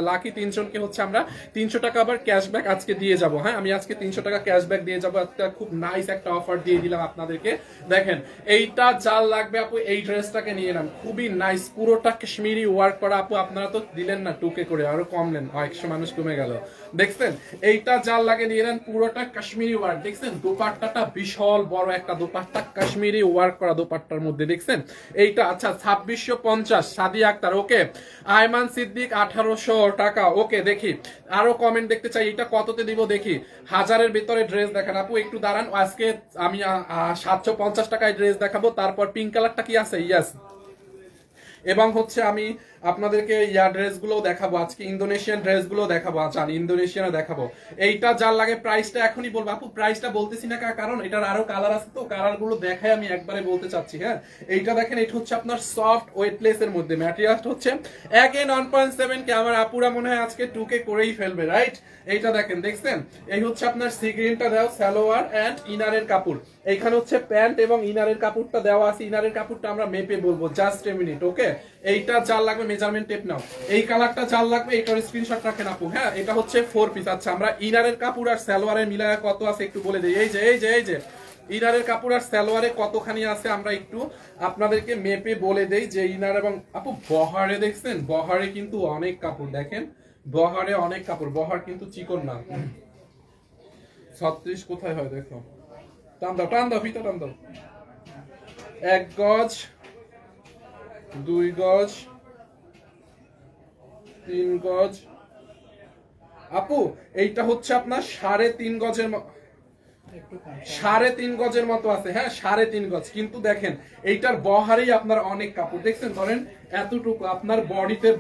লাকি 3 জনকে হচ্ছে আমরা 300 টাকা আবার ক্যাশব্যাক আজকে দিয়ে যাব। হ্যাঁ আমি আজকে 300 টাকা ক্যাশব্যাক দিয়ে যাবো। একটা খুব নাইস একটা অফার দিয়ে দিলাম আপনাদেরকে। দেখেন এইটা যার লাগবে আপু এই ড্রেসটাকে নিয়ে নেন, খুবই নাইস, পুরোটা কাশ্মীরি ওয়ার্ক করা। আপু আপনারা তো দিলেন না 2K করে, আরো কম নেন, 100 মানুষ কমে গেল। দেখছেন এইটা যার লাগে নিয়ে নেন, পুরোটা কাশ্মীরি ওয়ার্ক। দেখছেন দোপাট্টাটা বিশাল বড় একটা দোপাট্টা, কাশ্মীরি ওয়ার্ক করা দোপাট্টার মধ্যে। দেখছেন এইটা আচ্ছা 2650 সাদিয়া আক্তার ওকে। আয়মান সিদ্দিক 1800 টাকা ওকে। দেখি আরো কমেন্ট দেখতে চাই, এটা কততে দিব দেখি। 1000-এর ভিতরে ড্রেস দেখেন আপু, একটু দাঁড়ান। আজকে আমি 750 টাকায় ড্রেস দেখাবো। তারপর পিঙ্ক কালারটা কি আছে? ইয়েস। এবং হচ্ছে আমি আপনাদেরকে ড্রেসগুলো দেখাবো আজকে, ইন্দোনেশিয়ান ড্রেসগুলো দেখাবো। আচ্ছা ইন্দোনেশিয়ানে দেখাবো। এইটা যার লাগে প্রাইসটা এখনই বলবো আপু, প্রাইসটা বলতেছি না কারণ এটার আরো কালার আছে, তো কালারগুলো দেখাই আমি একবারে বলতে চাচ্ছি। হ্যাঁ এইটা দেখেন, এটা হচ্ছে আপনার সফট ওয়েটলেস এর মধ্যে, ম্যাটেরিয়ালটা হচ্ছে অ্যাগেন 1.7K। আমার আপুরা মনে হয় আজকে 2K করেই ফেলবে, রাইট? এইটা দেখেন, দেখছেন এই হচ্ছে আপনার সি গ্রিনটা দেওয়া সালোয়ার এন্ড ইনারের কাপড়। এইখানে হচ্ছে প্যান্ট এবং ইনারের কাপড়টা দেওয়া আছে। ইনারের কাপড়টা আমরা মেপে বলবো, জাস্ট এ মিনিট ওকে। এইটা যার লাগবে মেজারমেন্ট টেপ নাও। এই কালারটা যার লাগবে এটার স্ক্রিনশট রাখেন আপু। হ্যাঁ এটা হচ্ছে 4 পিস। আচ্ছা আমরা ইনারের কাপড় আর সালোয়ারের মিলায়া কত আছে একটু বলে দিই। এই যে ইনারের কাপড় আর সালোয়ারে কতখানি আছে আমরা একটু আপনাদেরকে মেপে বলে দেই যে ইনার এবং আপু বহারে দেখছেন, বহারে কিন্তু অনেক কাপড়। দেখেন বহারে অনেক কাপড়, বহার কিন্তু চিকন না। 36 কোথায় হয় দেখো, টান দাও ফিতা টান দাও। 1 গজ, 2 গজ, 3 গজ। আপু এইটা হচ্ছে আপনার 3.5 গজের 3.5 গজের মতো আছে। হ্যাঁ 3.5 গজ। কিন্তু দেখেন এইটার বহারেই আপনার অনেক কাপড়। দেখছেন ধরেন এতটুকু আপনার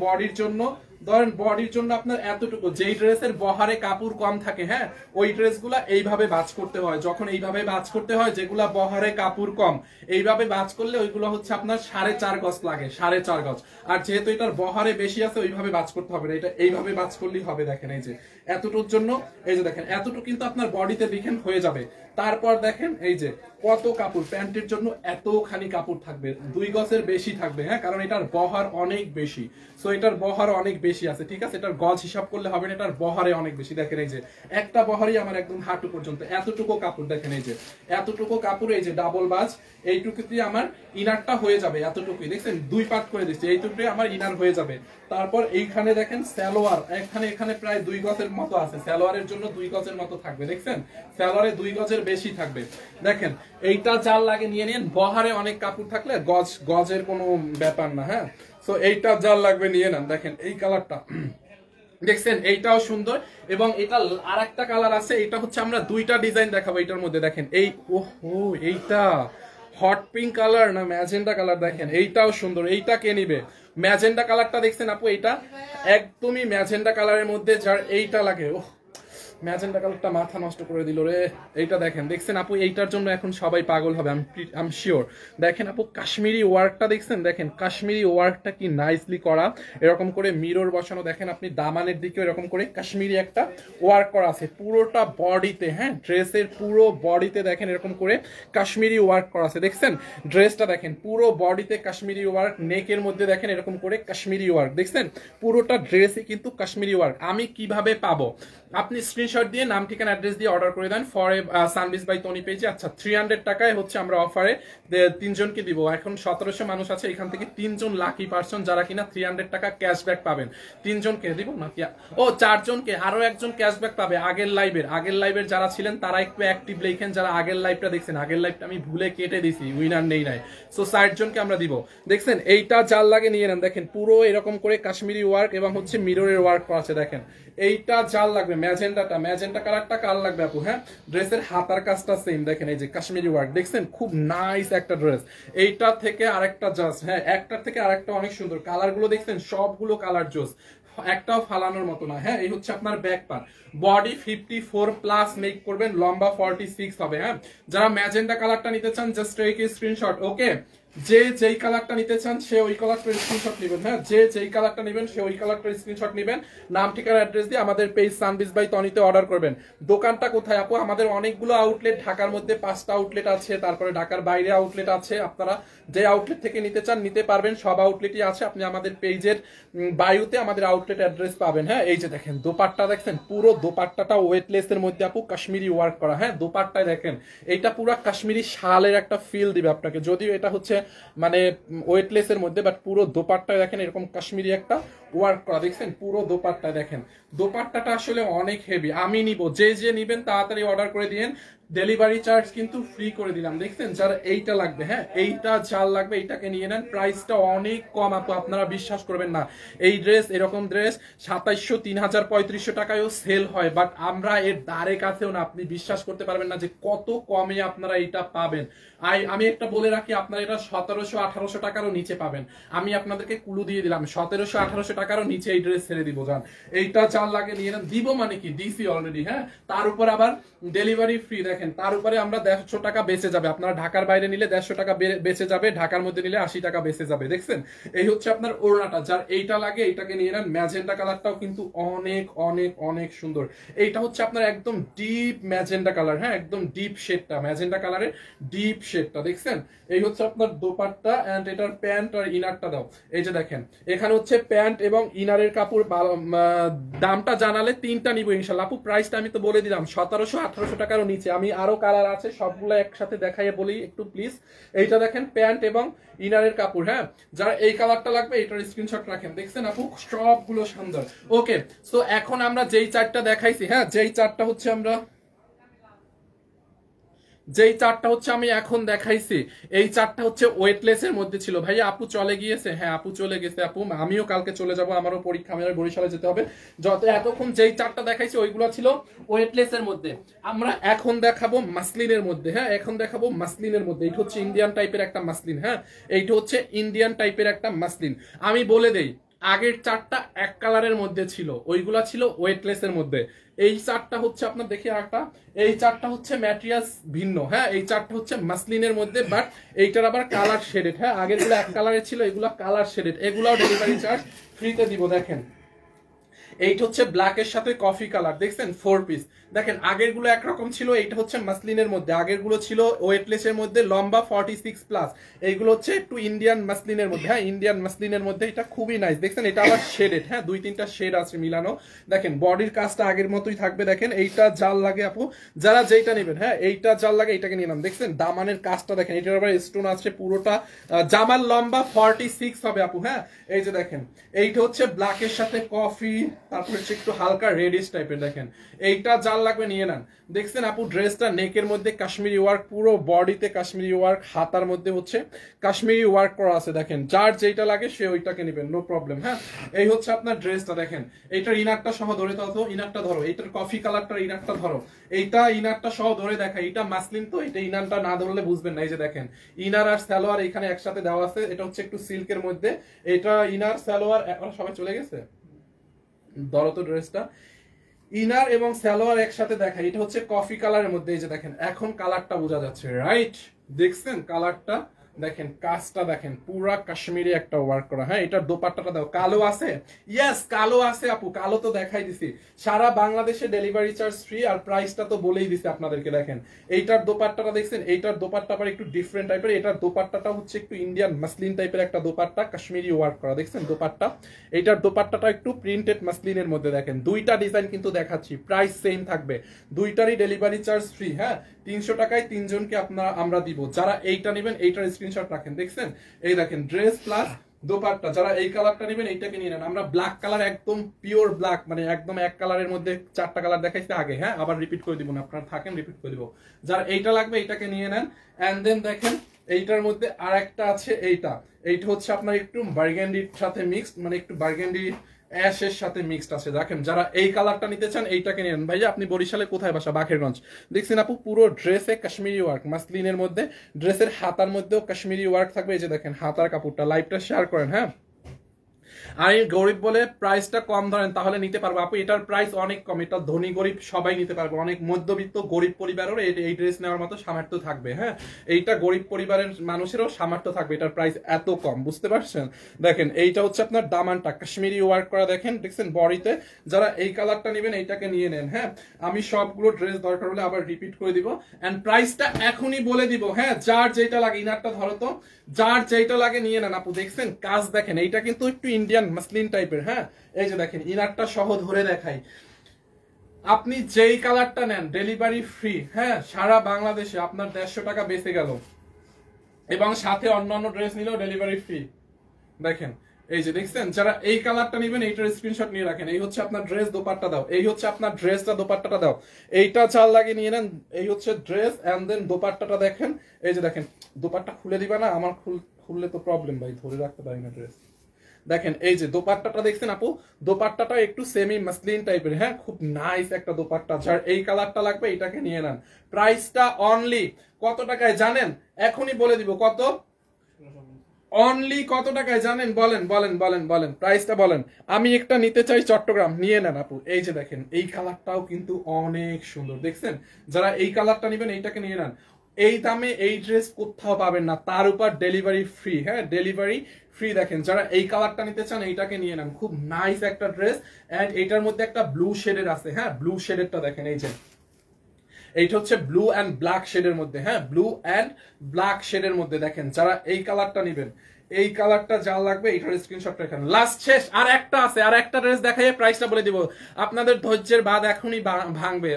বডির জন্য, ধরেন বডির জন্য আপনার এতটুকু। যেই ড্রেসের বহারে কাপড় কম থাকে হ্যাঁ ওই ড্রেসগুলা এইভাবে বাজ করতে হয়। যখন এইভাবে বাজ করতে হয়, যেগুলা বহারে কাপড় কম এইভাবে বাজ করলে ওইগুলো হচ্ছে আপনার 4.5 গজ লাগে, 4.5 গজ। আর যেহেতু এটার বহারে বেশি আছে ওইভাবে বাজ করতে হবে না, এটা এইভাবে বাজ করলেই হবে। দেখেন এই যে এতটুকুর জন্য, এই যে দেখেন এতটুকু কিন্তু আপনার বডিতে দেখেন হয়ে যাবে। তারপর দেখেন এই যে কত কাপড়, প্যান্টের জন্য এতখানি কাপড় থাকবে, 2 গজের বেশি থাকবে। হ্যাঁ কারণ এটার বহার অনেক বেশি, সো এটার বহার অনেক বেশি আছে। ঠিক আছে এটার গজ হিসাব করলে হবে না, এটার বহারে অনেক বেশি। দেখেন এই যে একটা বহারই আমার একদম হাঁটু পর্যন্ত, এতটুকু কাপড়। দেখেন এই যে এতটুকু কাপড়, এই যে ডাবল বাজ, এইটুকুতে আমার ইনারটা হয়ে যাবে। এতটুকুই দেখছেন 2 পার্ট করে দিচ্ছি, এইটুকুতে আমার ইনার হয়ে যাবে। তারপর এইখানে দেখেন সালোয়ার, এখানে প্রায় 2 গজের মতো আছে, সালোয়ারের জন্য 2 গজের মতো থাকবে। দেখছেন সালোয়ারে 2 গজের বেশি থাকবে। দেখেন এইটা যার লাগে নিয়ে নিন, বহারে অনেক কাপড় থাকলে গজের কোনো ব্যাপার না। হ্যাঁ সো এইটা যার লাগবে নিয়ে নেন। দেখেন এই কালারটা দেখছেন, এইটাও সুন্দর। এবং এটা আর একটা কালার আছে, এটা হচ্ছে আমরা 2টা ডিজাইন দেখাবো এটার মধ্যে। দেখেন এই ওহো এইটা হট পিঙ্ক কালার না ম্যাজেন্ডা কালার, দেখেন এইটাও সুন্দর। এইটা কে নিবে? ম্যাজেন্ডা কালারটা দেখছেন আপু, এটা একদমই ম্যাজেন্ডা কালারের মধ্যে যার এইটা লাগে, ওহ ম্যাজেন্ডা কালারটা মাথা নষ্ট করে দিল রে। এইটা দেখছেন আপু, এইটার জন্য এখন সবাই পাগল হবে, আই শিওর। দেখেন আপু কাশ্মীরি ওয়ার্কটা দেখছেন, দেখেন কাশ্মীরি ওয়ার্কটা কি নাইসলি করা, এরকম করে মিরর বসানো। দেখেন আপনি দামানের দিকে এরকম করে কাশ্মীরি একটা ওয়ার্ক করা আছে পুরোটা বডিতে। হ্যাঁ ড্রেসের পুরো বডিতে দেখেন এরকম করে কাশ্মীরি ওয়ার্ক করা আছে। দেখছেন ড্রেসটা দেখেন পুরো বডিতে কাশ্মীরি ওয়ার্ক, নেকের মধ্যে দেখেন এরকম করে কাশ্মীরি ওয়ার্ক। দেখছেন পুরোটা ড্রেসই কিন্তু কাশ্মীরি ওয়ার্ক। আমি কিভাবে পাবো? আপনি স্ক্রিনশট দিয়ে নাম ঠিকানা অ্যাড্রেস দিয়ে অর্ডার করে দেন ফর সানবিজ বাই তনি পেজে। আচ্ছা 300 টাকায় হচ্ছে আমরা অফারে 3 জনকে দিব। এখন 1700 মানুষ আছে, এখান থেকে 3 জন লাকি পারসন যারা কিনা 300 টাকা ক্যাশব্যাক পাবেন। 3 জনকে দিব নাকি? ও 4 জনকে, আরো একজন ক্যাশব্যাক পাবে আগের লাইভের যারা ছিলেন তারা একটু অ্যাক্টিভ লেখেন, যারা আগের লাইভটা দেখছেন। আগের লাইভটা আমি ভুলে কেটে দিছি, উইনার নেই নাই, সো 60 জনকে আমরা দিব। দেখছেন এইটা যার লাগে নিয়ে নেন। দেখেন পুরো এরকম করে কাশ্মীরি ওয়ার্ক এবং হচ্ছে মিররের ওয়ার্ক করা আছে। দেখেন এইটা জাল লাগবে ম্যাজেন্টা কালারটা কার লাগবে আপু? হ্যাঁ, ড্রেসের হাতার কাজটা সেম দেখেন, এই যে কাশ্মীরি ওয়ার্ক দেখছেন, খুব নাইস একটা ড্রেস। এইটা থেকে আরেকটা জাস্ট, হ্যাঁ একটার থেকে আরেকটা অনেক সুন্দর, কালার গুলো দেখছেন সবগুলো কালার জোস, একটাও ফালানোর মতো না। হ্যাঁ, এই হচ্ছে আপনার back part, body 54 plus make করবেন, লম্বা 46 হবে। হ্যাঁ, যারা ম্যাজেন্টা কালারটা নিতে চান জাস্ট টেক স্ক্রিনশট। ওকে, যে যেই কালারটা নিতে চান সে ওই কালারটার স্ক্রিনশট নেবেন। হ্যাঁ, যে যেই কালারটা নেবেন সে ওই কালারটার স্ক্রিনশট নেবেন, নাম ঠিকানা অ্যাড্রেস দিয়ে আমাদের পেজ সানবিজ বাই তনিতে অর্ডার করবেন। দোকানটা কোথায় আপু? আমাদের অনেকগুলো আউটলেট, ঢাকার মধ্যে 5টা আউটলেট আছে, তারপরে ঢাকার বাইরে আউটলেট আছে। আপনারা যে আউটলেট থেকে নিতে চান নিতে পারবেন, সব আউটলেটই আছে। আপনি আমাদের পেজের বায়ুতে আমাদের আউটলেট অ্যাড্রেস পাবেন। হ্যাঁ, এই যে দেখেন দোপাট্টা দেখছেন, পুরো দোপাট্টাটা ওয়েটলেস এর মধ্যে আপু কাশ্মীরি ওয়ার্ক করা। হ্যাঁ, দোপাট্টায় দেখেন এইটা পুরো কাশ্মীরি শালের একটা ফিল দিবে আপনাকে, যদিও এটা হচ্ছে মানে ওয়েটলেস এর মধ্যে, বাট পুরো দোপাট্টায় দেখেন এরকম কাশ্মীরি একটা ওয়ার্ক করা, দেখছেন পুরো দোপাট্টায় দেখেন। দোপাট্টাটা আসলে অনেক হেভি, আমি নিব, যে যে নিবেন তাড়াতাড়ি অর্ডার করে দিয়েন, ডেলিভারি চার্জ কিন্তু ফ্রি করে দিলাম। দেখছেন, যারা এইটা লাগবে, হ্যাঁ এইটা জাল লাগবে, এইটাকে নিয়ে নেন, প্রাইসটা অনেক কম আপু, আপনারা বিশ্বাস করবেন না। এই ড্রেস, এরকম ড্রেস 2700, 3000, 3500 টাকায়ও সেল হয়, বাট আমরা এর দ্বারে কাছেও না, আপনি বিশ্বাস করতে পারবেন না যে কত কমে আপনারা এটা পাবেন। আমি একটা বলে রাখি, আপনারা এটা 1700, 1800 টাকারও নিচে পাবেন। আমি আপনাদেরকে কুলু দিয়ে দিলাম, 1700, 1800 টাকারও নিচে এই ড্রেস ছেড়ে দিব। যান, এইটা চাল লাগে নিয়ে নেন, দিব মানে কি দিছি অলরেডি। হ্যাঁ, তার উপর আবার ডেলিভারি ফ্রি, দেখেন তার উপরে আমরা 150 টাকা বেঁচে যাবে। আপনারা ঢাকার বাইরে নিলে 150 টাকা বেঁচে যাবে, ঢাকার মধ্যে নিলে 80 টাকা বেঁচে যাবে। দেখছেন, এই হচ্ছে আপনার ওড়নাটা, যার এইটা লাগে এইটাকে নিয়ে নেন। ম্যাজেন্টা কালারটাও কিন্তু অনেক অনেক অনেক সুন্দর। এইটা হচ্ছে আপনার একদম ডিপ ম্যাজেন্টা কালার। হ্যাঁ, একদম ডিপ শেডটা, ম্যাজেন্টা কালারের ডিপ শেডটা দেখছেন। এই হচ্ছে আপনার দোপাট্টা, এন্ড এটার প্যান্ট আর ইনারটা দাও। এই যে দেখেন, এখানে হচ্ছে প্যান্ট এবং ইনারের কাপড়। দামটা জানালে 3টা নিব ইনশাল্লাহ আপু। প্রাইসটা আমি তো বলে দিলাম 1700, 1800 টাকারও নিচে। আমি আরো কালার আছে, সবগুলো একসাথে দেখাইয়ে বলি একটু প্লিজ। এইটা দেখেন প্যান্ট এবং ইনারের কাপড়। হ্যাঁ, যারা এই কালারটা লাগবে এটার স্ক্রিনশট রাখেন। দেখছেন আপু, সবগুলো সুন্দর। ওকে, সো এখন আমরা যেই চারটা দেখাইছি, হ্যাঁ যেই চারটা হচ্ছে আমি এখন দেখাইছি, এই চারটা হচ্ছে ওয়েটলেস এর মধ্যে ছিল। ভাইয়া আপু চলে গিয়েছে? হ্যাঁ আপু চলে গেছে আপু, আমিও কালকে চলে যাব, আমারও পরীক্ষা, আমি বরিশালে যেতে হবে। এতক্ষণ যেই চারটা দেখাইছি ওইগুলো ছিল ওয়েটলেস এর মধ্যে। আমরা এখন দেখাবো মাসলিনের মধ্যে। হ্যাঁ, এখন দেখাবো মাসলিনের মধ্যে। এইটা হচ্ছে ইন্ডিয়ান টাইপের একটা মাসলিন। হ্যাঁ, এইটা হচ্ছে ইন্ডিয়ান টাইপের একটা মাসলিন। আমি বলে দেই, আগের চারটা এক কালারের মধ্যে ছিল, ওইগুলা ছিল ওয়েটলেস এর মধ্যে। এই চারটা হচ্ছে আপনার দেখি একটা, এই চারটা হচ্ছে ম্যাটেরিয়ালস ভিন্ন। হ্যাঁ, এই চারটা হচ্ছে মাসলিনের মধ্যে, বাট এইটার আবার কালার শেডেড। হ্যাঁ, আগের গুলো এক কালারের ছিল, এগুলা কালার শেডেড, এগুলাও ডেলিভারি চার্জ ফ্রিতে দিব। দেখেন, এইটা হচ্ছে ব্ল্যাকের সাথে কফি কালার, দেখছেন 4 পিস। দেখেন আগের গুলো একরকম ছিল, এইটা হচ্ছে মাসলিনের মধ্যে। আগের গুলো ছিল ওয়েটলেস এর মধ্যে, লম্বা 46 প্লাস। এইগুলো হচ্ছে একটু ইন্ডিয়ান মাসলিনের মধ্যে। হ্যাঁ, ইন্ডিয়ান মাসলিনের মধ্যে, এটা খুবই নাইস। দেখছেন এটা আবার শেডেড। হ্যাঁ, 2-3টা শেড আছে মিলানো। দেখেন বডির কাজটা আগের মতোই থাকবে। দেখেন এইটা জাল লাগে আপু, যারা যেইটা নেবেন, হ্যাঁ এইটা জাল লাগে, এইটাকে নিয়ে নাম। দেখছেন দামানের কাজটা দেখেন, এটার আবার স্টোন আছে পুরোটা। জামার লম্বা 46 হবে আপু। হ্যাঁ, এই যে দেখেন, এইটা হচ্ছে ব্ল্যাকের সাথে কফি, তারপর হচ্ছে একটু হালকা রেডিশ টাইপের। দেখেন এইটা জাল লাগবে নিয়ে নেন। দেখছেন আপু, ড্রেসটা নেকের মধ্যে কাশ্মীরি ওয়ার্ক, পুরো বডিতে কাশ্মীরি ওয়ার্ক, হাতার মধ্যে হচ্ছে কাশ্মীরি ওয়ার্ক করা আছে। দেখেন যার যেটা লাগে সে ওইটাকে নেবেন, নো প্রবলেম। হ্যাঁ, এই হচ্ছে আপনার ড্রেসটা। দেখেন এইটার ইনারটা সহ ধরে তো, ইনারটা ধরো, এইটার কফি কালারটার ইনারটা ধরো, এইটা ইনারটা সহ ধরে দেখা। এটা মাসলিন তো, এটা ইনারটা না ধরলে বুঝবেন না। এই যে দেখেন, ইনার আর সালোয়ার এখানে একসাথে দেওয়া আছে। এটা হচ্ছে একটু সিল্কের মধ্যে, এটা ইনার সালোয়ার। সবাই চলে গেছে, ধরো তো ড্রেসটা, ইনার এবং সালোয়ার একসাথে দেখা। এটা হচ্ছে কফি কালারের মধ্যে। এই যে দেখেন, এখন কালারটা বোঝা যাচ্ছে, রাইট? দেখছেন কালারটা, দেখেন কাজটা দেখেন, পুরা কাশ্মীরি একটা ওয়ার্ক করা। হ্যাঁ, এটার দোপাট্টাটা দাও, কালো আছে? ইয়েস, কালো আছে আপু, কালো তো দেখাই দিছি। সারা বাংলাদেশে ডেলিভারি চার্জ ফ্রি, আর প্রাইসটা তো বলেই দিছি আপনাদেরকে। দেখেন এইটার দোপাট্টাটা দেখছেন, এইটার দোপাট্টা আবার একটু ডিফারেন্ট টাইপের। এটার দোপাট্টাটা হচ্ছে একটু ইন্ডিয়ান মাসলিন টাইপের একটা দোপাট্টা, কাশ্মীরি ওয়ার্ক করা। দেখছেন দোপাট্টা, এইটার দোপাট্টাটা একটু প্রিন্টেড মাসলিনের মধ্যে। দেখেন দুইটা ডিজাইন কিন্তু দেখাচ্ছি, প্রাইস সেম থাকবে, দুইটারই ডেলিভারি চার্জ ফ্রি। হ্যাঁ, 300 টাকায় 3 জনকে আমরা দিব। যারা এইটা নেবেন এইটার স্ক্রিনশট রাখেন। দেখছেন, এই দেখেন ড্রেস প্লাস দোপাট্টা। যারা এই কালারটা নেবেন এইটাকে নিয়ে নেন। আমরা ব্ল্যাক কালার, একদম পিওর ব্ল্যাক, মানে একদম এক কালারের মধ্যে 4টা কালার দেখাইছে আগে। হ্যাঁ, আবার রিপিট করে দিব না, আপনারা থাকেন, রিপিট করে দিব। যারা এইটা লাগবে এইটাকে নিয়ে নেন। এন্ড দেন দেখেন এইটার মধ্যে আর একটা আছে, এইটা হচ্ছে আপনার একটু বার্গেন্ডির সাথে মিক্সড, মানে একটু বার্গেন্ডি অ্যাশের সাথে মিক্সড আছে। দেখেন যারা এই কালারটা নিতে চান এইটাকে নেন। ভাইয়া আপনি বরিশালে কোথায় বাসা? বাকেরগঞ্জ। দেখছেন আপু পুরো ড্রেসে কাশ্মীরি ওয়ার্ক, মাসলিনের মধ্যে, ড্রেসের হাতার মধ্যেও কাশ্মীরি ওয়ার্ক থাকবে। এই যে দেখেন হাতার কাপড়টা, লাইভটা শেয়ার করেন। হ্যাঁ, আমি গরিব বলে প্রাইসটা কম ধরেন তাহলে নিতে পারবো আপু, এটার প্রাইস অনেক কম, এটা ধনী গরিব সবাই নিতে পারবে, অনেক মধ্যবিত্ত গরিব পরিবারেরও এই ড্রেস নেওয়ার মতো সামর্থ্য থাকবে। হ্যাঁ, এইটা গরিব পরিবারের মানুষেরও সামর্থ্য থাকবে, এটার প্রাইস এত কম, বুঝতে পারছেন? দেখেন এইটা হচ্ছে আপনার দামানটা কাশ্মীরি ওয়ার্ক করা, দেখেন দেখছেন বডিতে। যারা এই কালারটা নেবেন এইটাকে নিয়ে নেন। হ্যাঁ, আমি সবগুলো ড্রেস দরকার হলে আবার রিপিট করে দিব, এন্ড প্রাইসটা এখনই বলে দিব। হ্যাঁ, যার যেটা লাগে, ইনারটা ধরো তো, যার যেটা লাগে নিয়ে নেন আপু। দেখছেন কাজ দেখেন, এইটা কিন্তু একটু ইন্ডিয়ান মাসলিন টাইপের। হ্যাঁ, এই যে দেখেন ইনারটা সহ ধরে দেখাই, আপনি যেই কালারটা নেন ডেলিভারি ফ্রি। হ্যাঁ, সারা বাংলাদেশে আপনার 150 টাকা বেঁচে গেল, এবং সাথে অন্যান্য ড্রেস নিলেও ডেলিভারি ফ্রি। দেখেন এই যে দেখছেন, যারা এই কালারটা নেবেন এইটার স্ক্রিনশট নিয়ে রাখেন। এই হচ্ছে আপনার ড্রেস, দোপাট্টা দাও। এই হচ্ছে আপনার ড্রেসটা, দোপাট্টাটা দাও। এইটা চাল লাগে নিয়ে নেন। এই হচ্ছে ড্রেস এন্ড দেন দোপাট্টাটা দেখেন। এই যে দেখেন দোপাট্টা খুলে দিবা না, আমার খুললে তো প্রবলেম ভাই, ধরে রাখতে পারি না ড্রেস। দেখেন এই যে দোপাট্টাটা দেখছেন আপু, দোপাট্টাটা একটু সেমি মাসলিন টাইপের। হ্যাঁ, খুব নাইস একটা দোপাট্টা। যার এই কালারটা লাগবে এটাকে নিয়ে নেন। প্রাইসটা অনলি কত টাকায় জানেন? এখনই বলে দিব। কত? অনলি কত টাকায় জানেন? বলেন বলেন বলেন বলেন, প্রাইসটা বলেন। আমি একটা নিতে চাই চট্টগ্রাম, নিয়ে নেন আপু। এই যে দেখেন এই কালারটাও কিন্তু অনেক সুন্দর, দেখছেন? যারা এই কালারটা নেবেন এইটাকে নিয়ে নেন। এই দামে এই ড্রেস কোথাও পাবেন না, তার উপর ডেলিভারি ফ্রি। হ্যাঁ, ডেলিভারি ফ্রি। দেখেন যারা এই কালারটা নিতে চান এইটাকে নিয়ে নেন, খুব নাইস একটা ড্রেস। এন্ড এইটার মধ্যে একটা ব্লু শেডের আছে। হ্যাঁ, ব্লু শেডেরটা দেখেন, এই যে এইটা হচ্ছে ব্লু অ্যান্ড ব্ল্যাক শেডের মধ্যে। হ্যাঁ, ব্লু অ্যান্ড ব্ল্যাক শেডের মধ্যে। দেখেন যারা এই কালারটা নেবেন, এই কালারটা যা লাগবে এইটার স্ক্রিনশটটা এখানে। লাস্ট শেষ, আর একটা আছে, আর একটা ড্রেস দেখাই প্রাইসটা বলে দিব। আপনাদের ধৈর্যের বাঁধ এখনই ভাঙবে।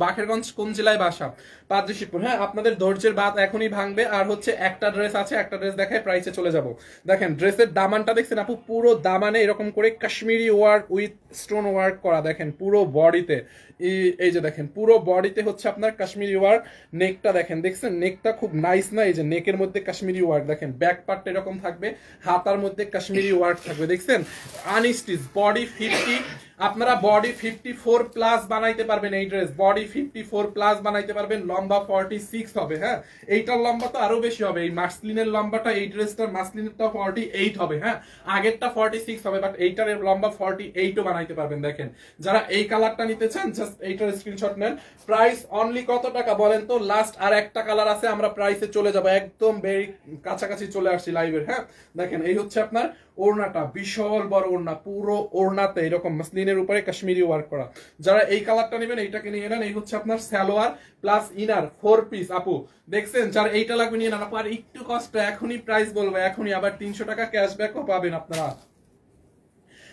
বাকেরগঞ্জ কোন জেলায় বাসা? পাদ্রিশিবপুর। হ্যাঁ, আপনাদের ধৈর্যের বাঁধ এখনই ভাঙবে। আর হচ্ছে একটা ড্রেস আছে, একটা ড্রেস দেখায় প্রাইসে চলে যাব। দেখেন ড্রেসের দামানটা দেখছেন আপু, পুরো দামানে এরকম করে Kashmiri work with stone work করা। দেখেন পুরো বডিতে, এই যে দেখেন পুরো বডিতে হচ্ছে আপনার কাশ্মীরি ওয়ার্ক। নেকটা দেখেন, দেখছেন নেকটা খুব নাইস না? এই যে নেকের মধ্যে কাশ্মীরি ওয়ার্ক। দেখেন ব্যাক পার্টটা এরকম থাকবে, হাতার মধ্যে কাশ্মীরি ওয়ার্ক থাকবে। দেখছেন আনস্টিচ, বডি 50, আপনারা বডি 54 প্লাস বানাইতে পারবেন। এই ড্রেস বডি 54 প্লাস বানাইতে পারবেন। লম্বা 46 হবে। হ্যাঁ, এইটার লম্বা তো আরো বেশি হবে। এই মাসলিনের লম্বাটা, এই ড্রেসটার মাসলিনেরটা 48 হবে। হ্যাঁ, আগেরটা 46 হবে, বাট এইটার লম্বা 48ও বানাইতে পারবেন। দেখেন যারা এই কালারটা নিতে চান জাস্ট এইটার স্ক্রিনশট নেন। প্রাইস অনলি কত টাকা বলেন তো? লাস্ট আর একটা কালার আছে, আমরা প্রাইসে চলে যাব, একদম বেরি কাছাকাছি চলে আসছি লাইভের। হ্যাঁ, দেখেন এই হচ্ছে আপনার ওড়নাটা, বিশাল বড় ওড়না, পুরো ওড়নাতে এরকম মাসলিনের উপরে কাশ্মীরি ওয়ার্ক করা। যারা এই কালারটা নেবেন এইটাকে নিয়ে নেন। এই হচ্ছে আপনার সালোয়ার প্লাস ইনার 4 পিস আপু। দেখছেন যারা এইটা লাগবে নিয়ে নেন আপু। আর একটু কষ্ট, এখনই প্রাইস বলবো, এখনই। আবার 300 টাকা ক্যাশব্যাকও পাবেন আপনারা।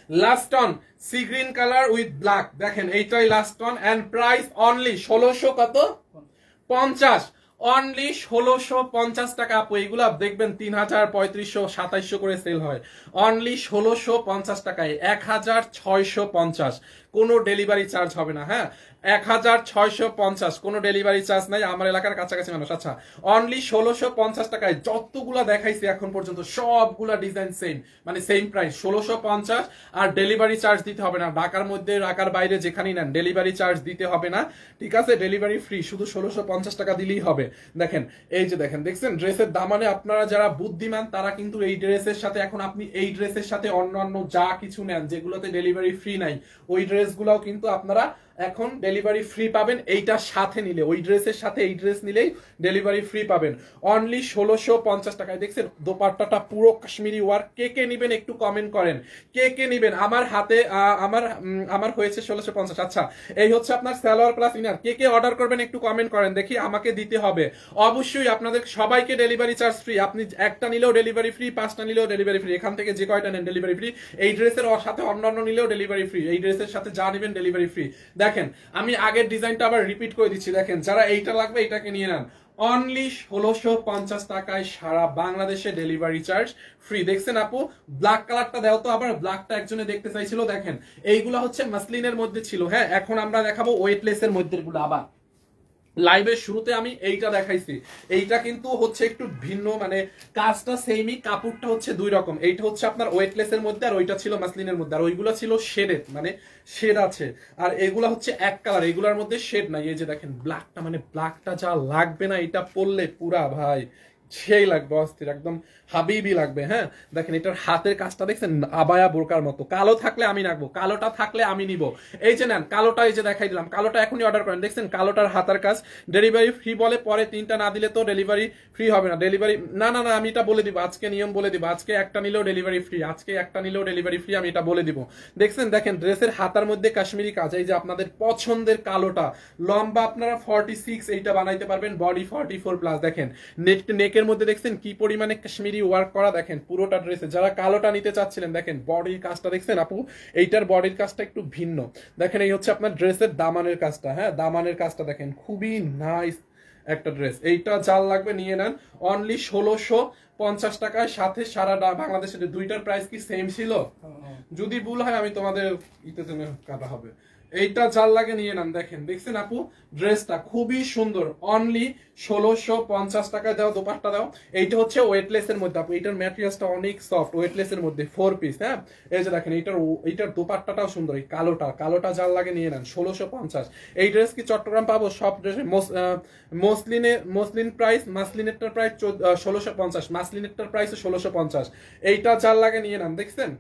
Last one sea green colour with black. দেখেন এইটাই last one, and price only 1600 কত? 50। অনলি 1650 টাকা আপু। এইগুলা দেখবেন 3000, 3500, 2700 করে সেল হয়। অনলি 1650 টাকায় 1650। কোনো ডেলিভারি চার্জ হবে না। হ্যাঁ, 1650, কোনো ডেলিভারি চার্জ নাই। আমার এলাকার কাছাকাছি মানুষ। আচ্ছা, অনলি 1650 টাকায় যতগুলা দেখাইছি এখন পর্যন্ত সবগুলা ডিজাইন সেম, মানে সেম প্রাইস 1650। আর ডেলিভারি চার্জ দিতে হবে না। ঢাকার মধ্যে, ঢাকার বাইরে যেখানেই নেন ডেলিভারি চার্জ দিতে হবে না। ঠিক আছে, ডেলিভারি ফ্রি, শুধু 1650 টাকা দিলেই হবে। দেখেন এই যে দেখেন, দেখছেন ড্রেসের দামানে আপনারা যারা বুদ্ধিমান তারা কিন্তু এই ড্রেসের সাথে, এখন আপনি এই ড্রেসের সাথে অন্যান্য যা কিছু নেন যেগুলোতে ডেলিভারি ফ্রি নাই, ওই ড্রেসগুলোও কিন্তু আপনারা এখন ডেলিভারি ফ্রি পাবেন। এইটার সাথে নিলে, ওই ড্রেসের সাথে এই ড্রেস নিলেই ডেলিভারি ফ্রি পাবেন। অনলি 1650 টাকায়। দেখছেন দোপাট্টাটা পুরো কাশ্মীরি ওয়ার্ক। কে কে নিবেন একটু কমেন্ট করেন, কে কে নিবেন। আমার হাতে আমার হয়েছে 1650। আচ্ছা, এই হচ্ছে আপনার সালোয়ার প্লাস ইনার। কে কে অর্ডার করবেন একটু কমেন্ট করেন দেখি, আমাকে দিতে হবে অবশ্যই। আপনাদের সবাইকে ডেলিভারি চার্জ ফ্রি। আপনি একটা নিলেও ডেলিভারি ফ্রি, 5টা নিলেও ডেলিভারি ফ্রি। এখান থেকে যে কয়টা নেন ডেলিভারি ফ্রি। এই ড্রেসের সাথে অন্যান্য নিলেও ডেলিভারি ফ্রি। এই ড্রেসের সাথে যা নেবেন ডেলিভারি ফ্রি। দেখেন আমি আগের ডিজাইনটা আবার রিপিট করে দিচ্ছি। দেখেন যারা এইটা লাগবে এইটাকে নিয়ে নেন। অনলি 1650 টাকায় সারা বাংলাদেশে ডেলিভারি চার্জ ফ্রি। দেখছেন আপু, ব্ল্যাক কালারটা দাও তো। আবার ব্ল্যাকটা একজনে দেখতে চাইছিল। দেখেন এইগুলা হচ্ছে মাসলিনের মধ্যে ছিল। হ্যাঁ, এখন আমরা দেখাবো ওয়েটলেস এর মধ্যে গুলো। আবার লাইভের শুরুতে আমি এইটা দেখাইছি, এইটা কিন্তু হচ্ছে একটু ভিন্ন, মানে কাজটা সেমই, কাপড়টা হচ্ছে দুই রকম। এইটা হচ্ছে আপনার ওয়েটলেসের মধ্যে, আর ওইটা ছিল মাসলিনের মধ্যে, আর ওইগুলো ছিল শেডেড, মানে শেড আছে। আর এগুলা হচ্ছে এক কালার, এগুলার মধ্যে শেড নাই। এই যে দেখেন ব্ল্যাকটা, মানে ব্ল্যাকটা যা লাগবে না এটা পরলে পুরা ভাই সেই লাগবে, অস্থির একদম হাবিবি লাগবে। হ্যাঁ দেখেন এটার হাতের কাজটা দেখছেন, আবায়া বোরকার মতো। কালো থাকলে আমি রাখবো, কালোটা থাকলে আমি নিব। এই যে নেন কালোটা, এই যে দেখাই দিলাম, কালোটা এখনই অর্ডার করেন। দেখছেন কালোটার হাতার কাজ, ডেলিভারি ফ্রি বলে, পরে 3টা না দিলে তো ডেলিভারি ফ্রি হবে না। ডেলিভারি না না না, আমি এটা বলে দিব আজকে, নিয়ম বলে দিব আজকে, একটা নিলেও ডেলিভারি ফ্রি, আজকে একটা নিলেও ডেলিভারি ফ্রি, আমি এটা বলে দিব। দেখছেন দেখেন ড্রেসের হাতার মধ্যে কাশ্মীরি কাজ, এই যে আপনাদের পছন্দের কালোটা, লম্বা আপনারা 46 এইটা বানাইতে পারবেন, বডি 44 প্লাস। দেখেন নেকের মধ্যে দেখছেন কি পরিমাণে কাশ্মীরি ওয়ার্ক করা, দেখেন পুরোটা ড্রেসে। যারা কালোটা নিতে চাচ্ছিলেন দেখেন বডির কাজটা দেখছেন আপু, এইটার বডির কাজটা একটু ভিন্ন। দেখেন এই হচ্ছে আপনার ড্রেসের দামানের কাজটা, হ্যাঁ দামানের কাজটা দেখেন খুবই নাইস একটা ড্রেস। এইটা যার লাগবে নিয়ে নেন, অনলি 1650 টাকায়। সাথে সারা বাংলাদেশের দুইটার প্রাইস কি সেম ছিল? যদি ভুল হয় আমি তোমাদের ইতে কাটা হবে। এইটা যার লাগে নিয়ে নেন। দেখেন দেখছেন আপু ড্রেসটা খুবই সুন্দর, অনলি 1650 টাকায় দাও, দোপাট্টা দাও। এইটা হচ্ছে ওয়েটলেস এর মধ্যে আপু, এইটার ম্যাটেরিয়ালসটা অনেক সফট, ওয়েটলেস এর মধ্যে 4 পিস। হ্যাঁ এই যে দেখেন এইটার দোপাট্টাটাও সুন্দর, এই কালোটা যার লাগে নিয়ে নেন 1650। এই ড্রেস কি চট্টগ্রাম পাবো? সব ড্রেসে মসলিন প্রাইস, মাসলিনেরটার প্রাইস 1650, মাসলিনেরটার প্রাইস 1650। এইটা যার লাগে নিয়ে নেন। দেখছেন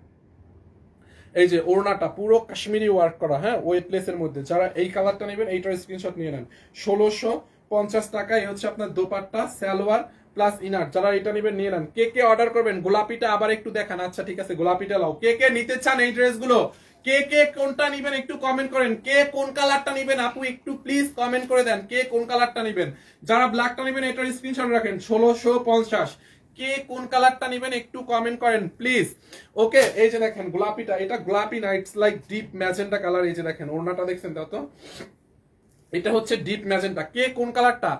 এই যে ওড়নাটা পুরো কাশ্মীরি ওয়ার্ক করা, হ্যাঁ ওয়েটলেস এর মধ্যে। যারা এই কালারটা নেবেন এইটার স্ক্রিনশট নিয়ে নেন, 1650 টাকা। এই হচ্ছে আপনার দোপাট্টা, সালোয়ার প্লাস ইনার। যারা এটা নেবেন নিয়ে নেন। কে কে অর্ডার করবেন? গোলাপিটা আবার একটু দেখান। আচ্ছা ঠিক আছে গোলাপিটা লাও। কে কে নিতে চান এই ড্রেসগুলো? কে কে কোনটা নিবেন একটু কমেন্ট করেন। কে কোন কালারটা নিবেন আপু একটু প্লিজ কমেন্ট করে দেন, কে কোন কালারটা নিবেন। যারা ব্ল্যাকটা নিবেন এটার স্ক্রিনশট রাখেন, 1650। কে কোন কালারটা নেবেন একটু কমেন্ট করেন প্লিজ। ওকে এই যে দেখেন গোলাপিটা, এটা গোলাপি না, it's like deep magenta colour. এই যে দেখেন ওড়নাটা দেখছেন দাও তো, এটা হচ্ছে ডিপ ম্যাজেন্টা। কে কোন কালারটা?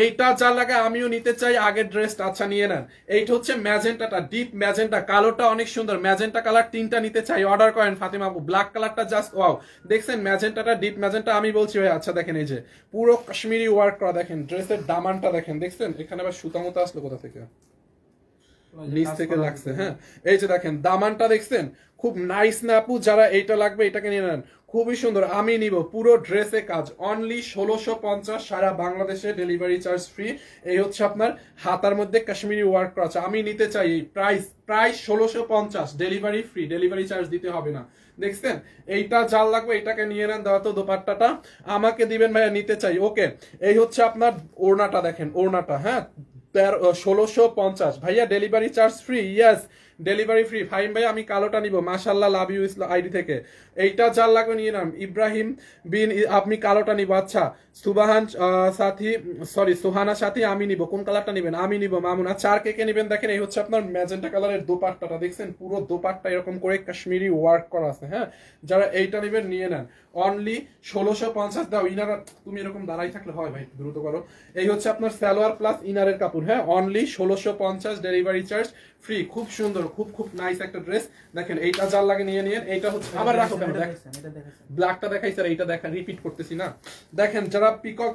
এইটা যা লাগে আমিও নিতে চাই আগের ড্রেসটা। আচ্ছা নিয়ে নেন। এইটা হচ্ছে ম্যাজেন্টাটা, ডিপ ম্যাজেন্টা। কালোটা অনেক সুন্দর, ম্যাজেন্টা কালার 3টা নিতে চাই, অর্ডার করেন ফাতিমা আপু। ব্ল্যাক কালারটা জাস্ট ওয়াও। দেখছেন ম্যাজেন্টাটা, ডিপ ম্যাজেন্টা আমি বলছি ভাই। আচ্ছা দেখেন এই যে পুরো কাশ্মীরি ওয়ার্ক করা, দেখেন ড্রেসের দামানটা দেখেন। দেখছেন এখানে আবার সুতা মতো আসলো কোথা থেকে, নিচ থেকে লাগছে। হ্যাঁ এই যে দেখেন দামানটা দেখছেন, খুব নাইস না আপু? যারা এইটা লাগবে এটাকে নিয়ে নেন, খুবই সুন্দর। আমি নিব পুরো ড্রেসে কাজ, অনলি 1650, সারা বাংলাদেশে ডেলিভারি চার্জ ফ্রি। এই হচ্ছে আপনার হাতার মধ্যে কাশ্মীরি ওয়ার্ক করা আছে, আমি নিতে চাই। Price 1650, delivery free, delivery charge দিতে হবে না। দেখছেন এইটা যার লাগবে এটাকে নিয়ে নেন। দাও তো দোপাট্টাটা আমাকে দিবেন ভাইয়া, নিতে চাই। ওকে এই হচ্ছে আপনার ওড়নাটা, দেখেন ওড়নাটা, হ্যাঁ 1650 ভাইয়া, delivery charge free. Yes delivery free. Faim ভাই আমি কালোটা নিব, মাশাআল্লাহ, লাভ ইউ আইডি থেকে। এইটা যার লাগবে নিয়ে নাম। ইব্রাহিম বিন আপনি কালোটা নিব। আচ্ছা সুবাহান সাথী, সরি সুহানা সাথী আমি নিব। কোন কালারটা নিবেন? আমি নিব মামুন। আচ্ছা আর কে কে নিবেন? দেখেন এই হচ্ছে আপনার ম্যাজেন্টা কালারের দোপাট্টাটা, দেখছেন পুরো দোপাট্টা এরকম করে কাশ্মীরি ওয়ার্ক করা আছে। হ্যাঁ যারা এইটা নিবেন নিয়ে নেন, অনলি 1650 দাও। ইনার তুমি এরকম দাঁড়াই থাকলে হয় ভাই, দ্রুত করো। এই হচ্ছে আপনার সালোয়ার প্লাস ইনারের কাপড়, হ্যাঁ অনলি 1650, ডেলিভারি চার্জ ফ্রি। খুব সুন্দর, খুব খুব নাইস একটা ড্রেস। দেখেন এইটা যার লাগে নিয়ে নিন। এইটা হচ্ছে আবার রাখো, ব্ল্যাকটা দেখাই স্যার, এইটা দেখা রিপিট করতেছি না। দেখেন যারা পিকক,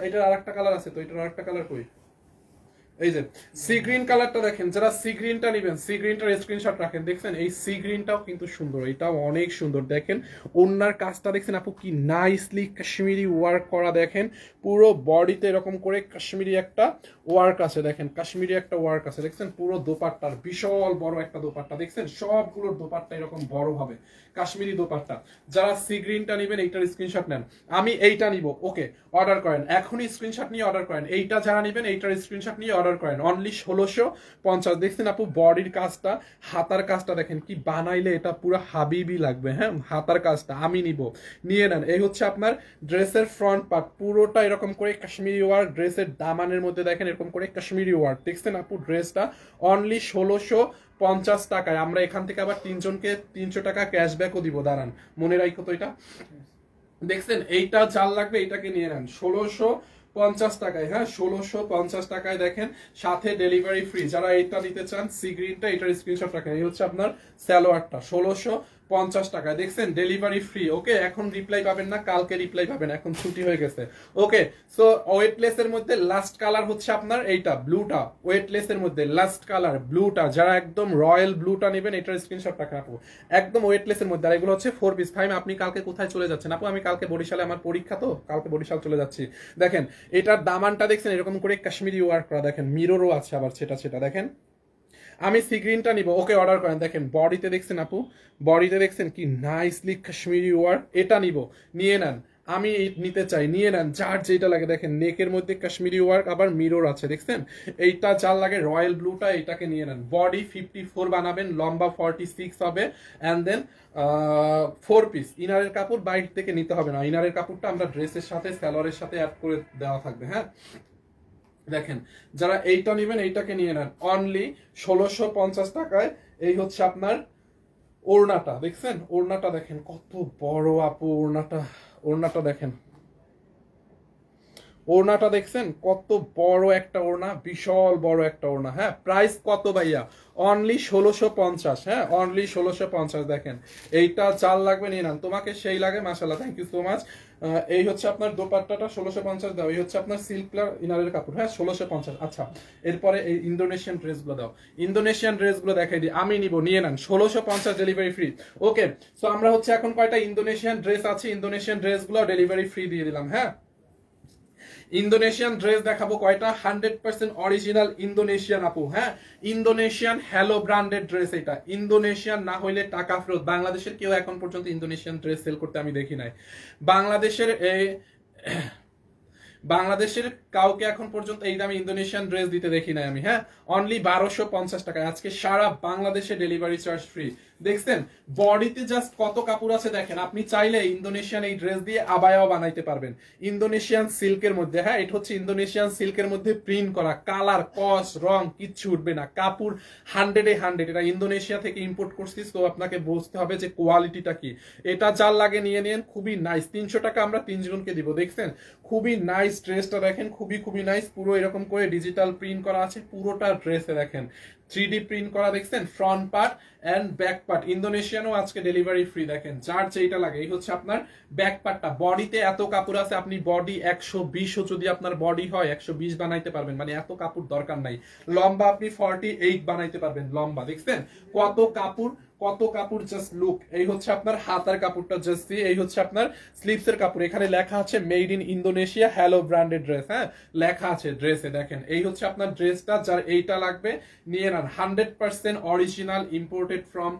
এটার আরেকটা কালার আছে তো, এটার আরেকটা কালার কই? এই যে সি গ্রিন কালারটা দেখেন, যারা সি গ্রিনটা নেবেন সি গ্রিনটার স্ক্রিনশট রাখেন। দেখছেন এই সি গ্রিনটাও কিন্তু সুন্দর, এটাও অনেক সুন্দর। দেখেন ওনার কাজটা দেখছেন আপু কি নাইসলি কাশ্মীরি ওয়ার্ক করা। দেখেন পুরো বডিতে এরকম করে কাশ্মীরি একটা ওয়ার্ক আছে, দেখেন কাশ্মীরি একটা ওয়ার্ক আছে। দেখছেন পুরো দোপাট্টার বিশাল বড় একটা দোপাট্টা, দেখছেন সবগুলোর দোপাট্টা এরকম বড় হবে, কাশ্মীরি দোপাট্টা। যারা সি গ্রিনটা নেবেন এইটার স্ক্রিনশট নেন। আমি এইটা নিব, ওকে অর্ডার করেন এখনই, স্ক্রিনশট নিয়ে অর্ডার করেন। এইটা যারা নেবেন এইটার স্ক্রিনশট নিয়ে অর্ডার করেন, অনলি 1650। দেখছেন আপু বডির কাজটা, হাতার কাজটা দেখেন কি বানাইলে এটা পুরো হাবিবি লাগবে। হ্যাঁ হাতার কাজটা আমি নিব, নিয়ে নেন। এই হচ্ছে আপনার ড্রেসের ফ্রন্ট পার্ট, পুরোটা এরকম করে কাশ্মীরি ওয়ার্ক। ড্রেসের দামানের মধ্যে দেখেন এরকম করে কাশ্মীরি ওয়ার্ক। দেখছেন আপু ড্রেসটা অনলি 1650 টাকায়। আমরা এখান থেকে আবার 3 জনকে 300 টাকা ক্যাশব্যাকও দিব, দাঁড়ান মনে রাখো তো এটা। দেখছেন এইটা জাল লাগবে, এটাকে নিয়ে নেন 1650 টাকায়। হ্যাঁ 1650 টাকায়, দেখেন সাথে ডেলিভারি ফ্রি। যারা এইটা নিতে চান সি গ্রিনটা, এটার স্ক্রিনশট রাখেন। এই হচ্ছে আপনার সালোয়ারটা, টাকায়, দেখছেন ডেলিভারি ফ্রি। ওকে, এখন রিপ্লাই পাবেন না, কালকে রিপ্লাই পাবেন, এখন ছুটি হয়ে গেছে। ওকে, সো ওয়েটলেস এর মধ্যে লাস্ট কালার হচ্ছে আপনার এইটা ব্লুটা, ওয়েটলেস এর মধ্যে লাস্ট কালার ব্লুটা, যারা একদম রয়্যাল ব্লুটা নেবেন এটার স্ক্রিনশট রাখেন আপু, একদম ওয়েটলেস এর মধ্যে। আর এগুলো হচ্ছে 4 পিস। ভাই আপনি কালকে কোথায় চলে যাচ্ছেন আপু? আমি কালকে বরিশালে, আমার পরীক্ষা তো, কালকে বরিশাল চলে যাচ্ছি। দেখেন এটার দামানটা দেখছেন এরকম করে কাশ্মীরি ওয়ার্ক করা, দেখেন মিররও আছে আবার, সেটা দেখেন। আমি সি গ্রিনটা নিব। ওকে, অর্ডার করেন। দেখেন বডিতে দেখছেন আপু, বডিতে দেখছেন কি নাইসলি কাশ্মীরি ওয়ার্ক, এটা নিব, নিয়ে নেন। আমি নিতে চাই, নিয়ে নেন, যার যেটা লাগে। দেখেন নেকের মধ্যে কাশ্মীরি ওয়ার্ক, আবার মিরর আছে, দেখছেন। এইটা যার লাগে রয়্যাল ব্লুটা, এটাকে নিয়ে নেন। বডি 54 বানাবেন, লম্বা 46 হবে, অ্যান্ড দেন 4 পিস। ইনারের কাপড় বাইরে থেকে নিতে হবে না, ইনারের কাপড়টা আমরা ড্রেসের সাথে সালোয়ারের সাথে অ্যাড করে দেওয়া থাকবে। হ্যাঁ, দেখেন যারা এইটা নেবেন এইটাকে নিয়ে নেন অনলি 1650 টাকায়। এই হচ্ছে আপনার ওড়নাটা, দেখছেন ওড়নাটা দেখেন কত বড় আপু, ওড়নাটা, ওড়নাটা দেখেন, ওড়নাটা দেখছেন কত বড় একটা ওড়না, বিশাল বড় একটা ওড়না। হ্যাঁ, প্রাইস কত ভাইয়া? অনলি 1650। হ্যাঁ, অনলি 1650। দেখেন এইটা চাল লাগবে, নিয়ে নেন। তোমাকে সেই লাগে, মাশাআল্লাহ, থ্যাংক ইউ সো মাচ। এই হচ্ছে আপনার দোপাট্টাটা 1650 দাও। এই হচ্ছে আপনার সিল্ক ইনারের কাপড়। হ্যাঁ, 1650। আচ্ছা, এরপরে এই ইন্দোনেশিয়ান ড্রেসগুলো দাও, ইন্দোনেশিয়ান ড্রেসগুলো দেখাই দিই, আমি নিব, নিয়ে নেন, 1650, ডেলিভারি ফ্রি। ওকে, সো আমরা হচ্ছে এখন কয়টা ইন্দোনেশিয়ান ড্রেস আছে, ইন্দোনেশিয়ান ড্রেসগুলো ডেলিভারি ফ্রি দিয়ে দিলাম। হ্যাঁ, ইন্দোনেশিয়ান ড্রেস দেখাবো কয়টা, 100% অরিজিনাল ইন্দোনেশিয়ান আপু। হ্যাঁ, ইন্দোনেশিয়ান হ্যালো ব্র্যান্ডেড ড্রেস, এটা ইন্দোনেশিয়ান না হইলে টাকা ফেরত। বাংলাদেশের কেউ এখন পর্যন্ত ইন্দোনেশিয়ান ড্রেস সেল করতে আমি দেখি নাই। বাংলাদেশের বাংলাদেশের কাউকে এখন পর্যন্ত এই দামে ইন্দোনেশিয়ান ড্রেস দিতে দেখি নাই আমি। হ্যাঁ, অনলি 1250 টাকায় আজকে সারা বাংলাদেশে ডেলিভারি চার্জ ফ্রি। দেখছেন বডিতে জাস্ট কত কাপড় আছে দেখেন। আপনি চাইলে ইন্দোনেশিয়ান এই ড্রেস দিয়ে আবায়াও বানাইতে পারবেন, ইন্দোনেশিয়ান সিল্কের মধ্যে। হ্যাঁ, এটা হচ্ছে ইন্দোনেশিয়ান সিল্কের মধ্যে প্রিন্ট করা, কালার কস রং কিচ্ছু উঠবে না, কাপড় 100-এ 100। এটা ইন্দোনেশিয়া থেকে ইম্পোর্ট করছি, তো আপনাকে বুঝতে হবে যে কোয়ালিটিটা কি। এটা যার লাগে নিয়ে নিন, খুবই নাইস। 300 টাকা আমরা 3 জনকে দিব। দেখছেন খুবই নাইস ড্রেসটা, দেখেন খুবই খুবই নাইস। পুরো এরকম করে ডিজিটাল প্রিন্ট করা আছে পুরোটা ড্রেসে, দেখেন 3D প্রিন্ট করা, দেখছেন front part and back part. ইন্দোনেশিয়ানও আজকে ডেলিভারি ফ্রি। দেখেন যার যেটা লাগে। এই হচ্ছে আপনার ব্যাক পার্টটা। বডিতে এত কাপড় আছে, আপনি বডি 120ও যদি আপনার বডি হয় 120 বানাইতে পারবেন, মানে এত কাপড় দরকার নাই। লম্বা আপনি 48 বানাইতে পারবেন লম্বা। দেখছেন কত কাপড়, কত কাপড়, জাস্ট লুক। এই হচ্ছে আপনার হাতার কাপড়টা, জাস্ট এই হচ্ছে আপনার স্লিভস এর কাপড়। এখানে লেখা আছে made in Indonesia hello branded dress. হ্যাঁ, লেখা আছে ড্রেসে, দেখেন এই হচ্ছে আপনার ড্রেসটা। যার এইটা লাগবে নিয়ে নেন, 100% অরিজিনাল ইম্পোর্টেড ফ্রম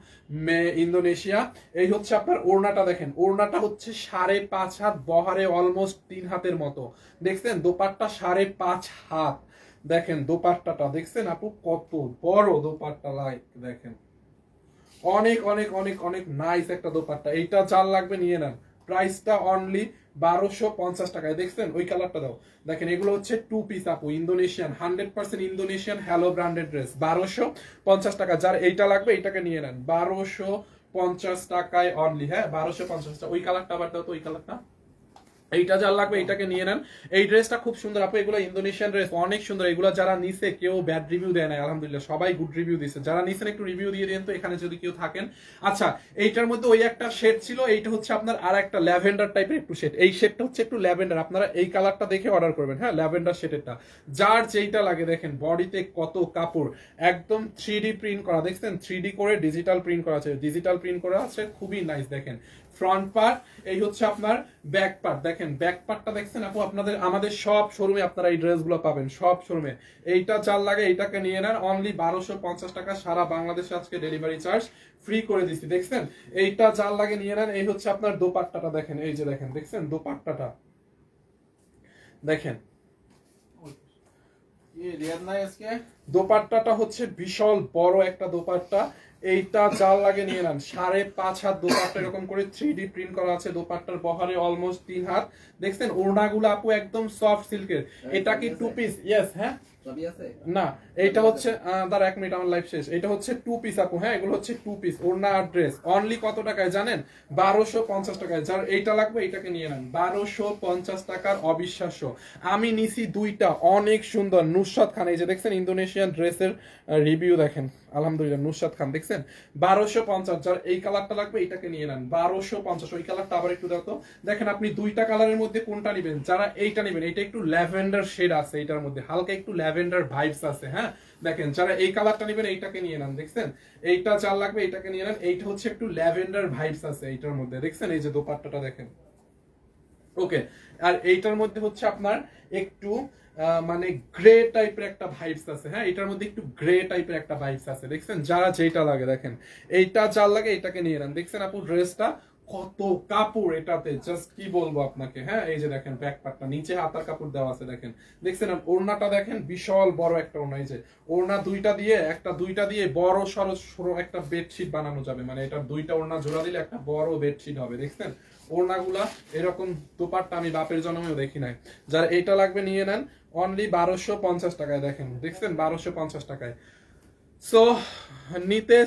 ইন্দোনেশিয়া। এই হচ্ছে আপনার ওড়নাটা, দেখেন ওড়নাটা হচ্ছে 5.5 হাত বহরে, অলমোস্ট 3 হাতের মতো। দেখছেন দোপাট্টা 5.5 হাত। দেখেন দোপাট্টাটা দেখছেন আপু কত বড় দোপাট্টা, লাইক দেখেন অনেক অনেক অনেক অনেক নাইস একটা দোপাট্টা। এইটা যার লাগবে নিয়ে নেন, প্রাইসটা অনলি 1250 টাকায়। দেখছেন ওই কালারটা দাও। দেখেন এগুলো হচ্ছে 2 পিস আপু, Indonesian 100% Indonesian hello branded dress, 1250 টাকা। যার এইটা লাগবে এইটাকে নিয়ে নেন, 1250 টাকায় অনলি। হ্যাঁ, 1250 টাকা। ওই কালারটা আবার দাও তো, ওই কালারটা, এইটা যার লাগবে এইটাকে নিয়ে নেন। এই ড্রেসটা খুব সুন্দর আপু, এগুলো ইন্দোনেশিয়ান ড্রেস, অনেক সুন্দর। এগুলো যারা নিছে কেউ ব্যাড রিভিউ দেয় না, আলহামদুলিল্লাহ সবাই গুড রিভিউ দিছে। যারা নিছেন একটু রিভিউ দিয়ে দেন তো এখানে যদি কেউ থাকেন। আচ্ছা, এইটার মধ্যে ওই একটা শেড ছিল, এইটা হচ্ছে আপনার আর একটা ল্যাভেন্ডার টাইপের একটু শেড। এই শেডটা হচ্ছে একটু ল্যাভেন্ডার, আপনারা এই কালারটা দেখে অর্ডার করবেন। হ্যাঁ, ল্যাভেন্ডার শেডেরটা যার যেইটা লাগে। দেখেন বডিতে কত কাপড়, একদম 3D প্রিন্ট করা। দেখছেন 3D করে ডিজিটাল প্রিন্ট করা আছে, ডিজিটাল প্রিন্ট করা আছে, খুবই নাইস। দেখেন ফ্রন্ট পার্ট, এই হচ্ছে আপনার ব্যাক পার্ট। দেখেন ব্যাক পার্টটা দেখছেন আপু, আপনাদের আমাদের সব শোরুমে আপনারা এই ড্রেসগুলো পাবেন, সব শোরুমে। এইটা চাল লাগে, এইটাকে নিয়ে নেন অনলি 1250 টাকা। সারা বাংলাদেশে আজকে ডেলিভারি চার্জ ফ্রি করে দিচ্ছি। দেখছেন এইটা চাল লাগে নিয়ে নেন। এই হচ্ছে আপনার দোপাট্টাটা, দেখেন এই যে দেখেন, দেখছেন দোপাট্টাটা দেখেন, দোপাট্টাটা হচ্ছে বিশাল বড় একটা দোপাট্টা। এইটা জাল লাগে নিয়ে নেন, 5.5 হাত দোপাট্টা, এরকম করে 3D প্রিন্ট করা আছে। দোপাট্টার বহরে অলমোস্ট 3 হাত। দেখছেন ওড়নাগুলো আপু একদম সফট সিল্কের। এটা কি 2 পিস? ইয়েস। হ্যাঁ, না এটা হচ্ছে দাঁড়া 1 মিনিট, আমার লাইফ শেষ। এটা হচ্ছে 2 পিস আপু। হ্যাঁ, এগুলো হচ্ছে 2 পিস ওড়না আর ড্রেস। অনলি কত টাকায় জানেন? 1250 টাকায়। যার এইটা লাগবে এইটাকে নিয়ে নেন, 1250 টাকার। অবিশ্বাস্য, আমি নিছি দুইটা, অনেক সুন্দর। নুসরাত খান, এই যে দেখছেন ইন্দোনেশিয়া ইন্দোনেশিয়ান ড্রেসের রিভিউ দেখেন, আলহামদুলিল্লাহ। নুসরাত খান দেখছেন 1250, যার এই কালারটা লাগবে এটাকে নিয়ে নেন 1250। ওই কালারটা আবার একটু দেখো, দেখেন আপনি দুইটা কালারের মধ্যে কোনটা নেবেন, যারা এইটা নেবেন, এটা একটু ল্যাভেন্ডার শেড আছে, এটার মধ্যে হালকা একটু ল্যাভেন্ডার ভাইবস আছে, হ্যাঁ দেখেন যারা এই কালারটা নেবেন এইটাকে নিয়ে নেন, দেখছেন এইটা যার লাগবে এটাকে নিয়ে নেন, এইটা হচ্ছে একটু ল্যাভেন্ডার ভাইবস আছে এইটার মধ্যে, দেখছেন এই যে দোপাট্টাটা দেখেন, ওকে। আর এইটার মধ্যে হচ্ছে আপনার একটু মানে গ্রে টাইপের একটা ভাইবস আছে, হ্যাঁ এটার মধ্যে একটু গ্রে টাইপের একটা ভাইবস আছে, দেখছেন যারা যেটা লাগে দেখেন, এইটা যার লাগে এটাকে নিয়ে নেন, দেখছেন আপু ড্রেসটা কত কাপড় এটাতে, জাস্ট কি বলবো আপনাকে, হ্যাঁ এই যে দেখেন ব্যাক পার্টটা, নিচে হাতার কাপড় দেওয়া আছে দেখেন, দেখছেন ওড়নাটা দেখেন বিশাল বড় একটা ওড়না, এই যে ওড়না দুইটা দিয়ে বড় সড়ো একটা বেডশিট বানানো যাবে, মানে এটা দুইটা ওড়না জোড়া দিলে একটা বড় বেডশিট হবে, দেখছেন ওড়নাগুলা এরকম দোপাট্টা আমি বাপের জন্মেও দেখি নাই। যার এটা লাগবে নিয়ে নেন অনলি 1250 টাকায়, দেখেন দেখছেন 1250 টাকায়। সো নিতে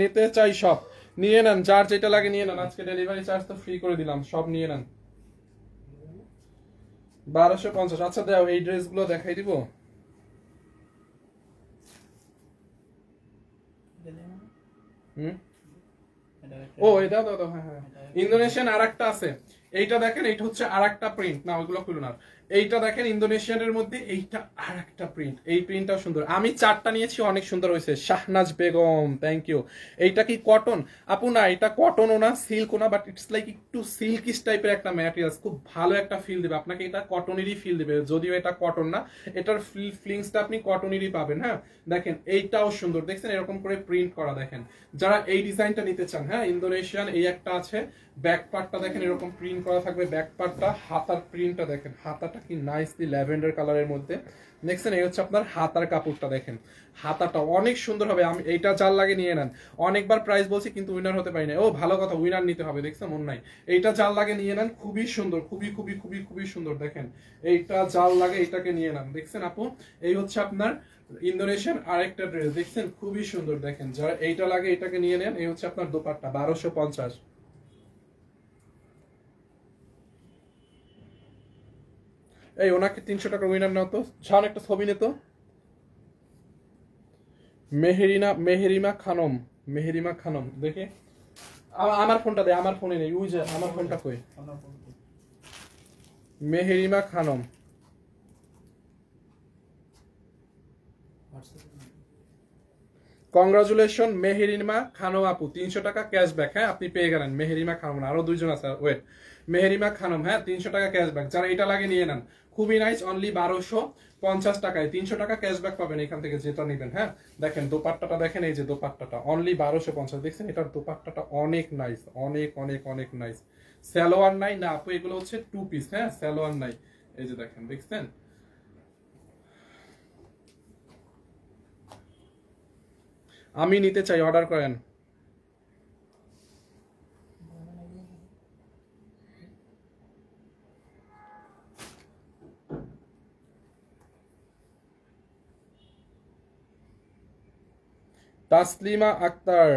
নিতে চাই সব নিয়ে নেন, যার যেটা লাগে নিয়ে নেন, আজকে ডেলিভারি চার্জ তো ফ্রি করে দিলাম, সব নিয়ে নেন 1250। আচ্ছা দাও এই ড্রেসগুলো দেখাই দিব, ও এই দাও দাও দাও, হ্যাঁ হ্যাঁ ইন্দোনেশিয়ান আরেকটা আছে, এইটা দেখেন, এইটা হচ্ছে আরেকটা প্রিন্ট, না ওইগুলো খুলুন না, এইটা দেখেন ইন্দোনেশিয়ানের মধ্যে এইটা আরেকটা প্রিন্ট, এই প্রিন্টটাও সুন্দর, আমি চারটা নিয়েছি অনেক সুন্দর হয়েছে। Shahnaz Begum thank you. এইটা কি কটন আপু? না এটা কটনও না সিল্কও না, বাট ইটস লাইক একটু সিল্কিশ টাইপের একটা ম্যাটেরিয়ালস, খুব ভালো একটা ফিল দেবে আপনাকে, এটা কটনেরই ফিল দেবে, যদিও এটা কটন না, এটার ফিলিংসটা আপনি কটনেরই পাবেন, হ্যাঁ দেখেন এইটাও সুন্দর, দেখছেন এরকম করে প্রিন্ট করা, দেখেন যারা এই ডিজাইনটা নিতে চান, হ্যাঁ ইন্দোনেশিয়ান এই একটা আছে, ব্যাক পার্টটা দেখেন এরকম প্রিন্ট করা থাকবে, ব্যাক পার্টটা, হাতার প্রিন্টটা দেখেন, হাতাটা কি নাইসলি ল্যাভেন্ডার কালারের মধ্যে, দেখছেন এই হচ্ছে আপনার হাতার কাপড়টা, দেখেন হাতাটা অনেক সুন্দর হবে, আমি এইটা যার লাগে নিয়ে নেন, অনেকবার প্রাইস বলছি কিন্তু উইনার হতে পারি না, ও ভালো কথা উইনার নিতে হবে, দেখছেন মন নাই, এইটা যার লাগে নিয়ে নেন, খুবই সুন্দর, খুবই খুবই খুবই খুবই সুন্দর, দেখেন এইটা যার লাগে এইটাকে নিয়ে নেন, দেখছেন আপু এই হচ্ছে আপনার ইন্দোনেশিয়ান আরেকটা ড্রেস, দেখছেন খুবই সুন্দর, দেখেন যারা এইটা লাগে এটাকে নিয়ে নেন, এই হচ্ছে আপনার দোপাট্টা 1250। এই ওনাকে 300 টাকা উইনার নাও তো, ছান একটা ছবি নে তো, মেহেরিমা খানম দেখে, আমার ফোনটা দে, আমার ফোনে নেই, ওই যে আমার ফোনটা কই, মেহেরিমা খানম, কংগ্রাচুলেশন মেহেরিমা খানম আপু, 300 টাকা ক্যাশব্যাক, হ্যাঁ আপনি পেয়ে গেলেন মেহেরিমা খানম, আরো দুইজন আছে, ওয়েট মেহেরিমা খানম, হ্যাঁ 300 টাকা ক্যাশব্যাক, যারা এটা লাগে নিয়ে নেন, খুবই নাইস, অনলি 1250 টাকায় 300 টাকা ক্যাশব্যাক পাবেন এখান থেকে যেটা নেবেন, হ্যাঁ দেখেন দোপাট্টাটা দেখেন, এই যে দোপাট্টাটা অনলি 1250, দেখছেন এটার দোপাট্টাটা অনেক নাইস, অনেক অনেক অনেক নাইস, সালোয়ার নাই না আপু, এগুলো হচ্ছে টু পিস, হ্যাঁ সালোয়ার নাই, এই যে দেখেন দেখছেন, আমি নিতে চাই, অর্ডার করেন। তাসলিমা আক্তার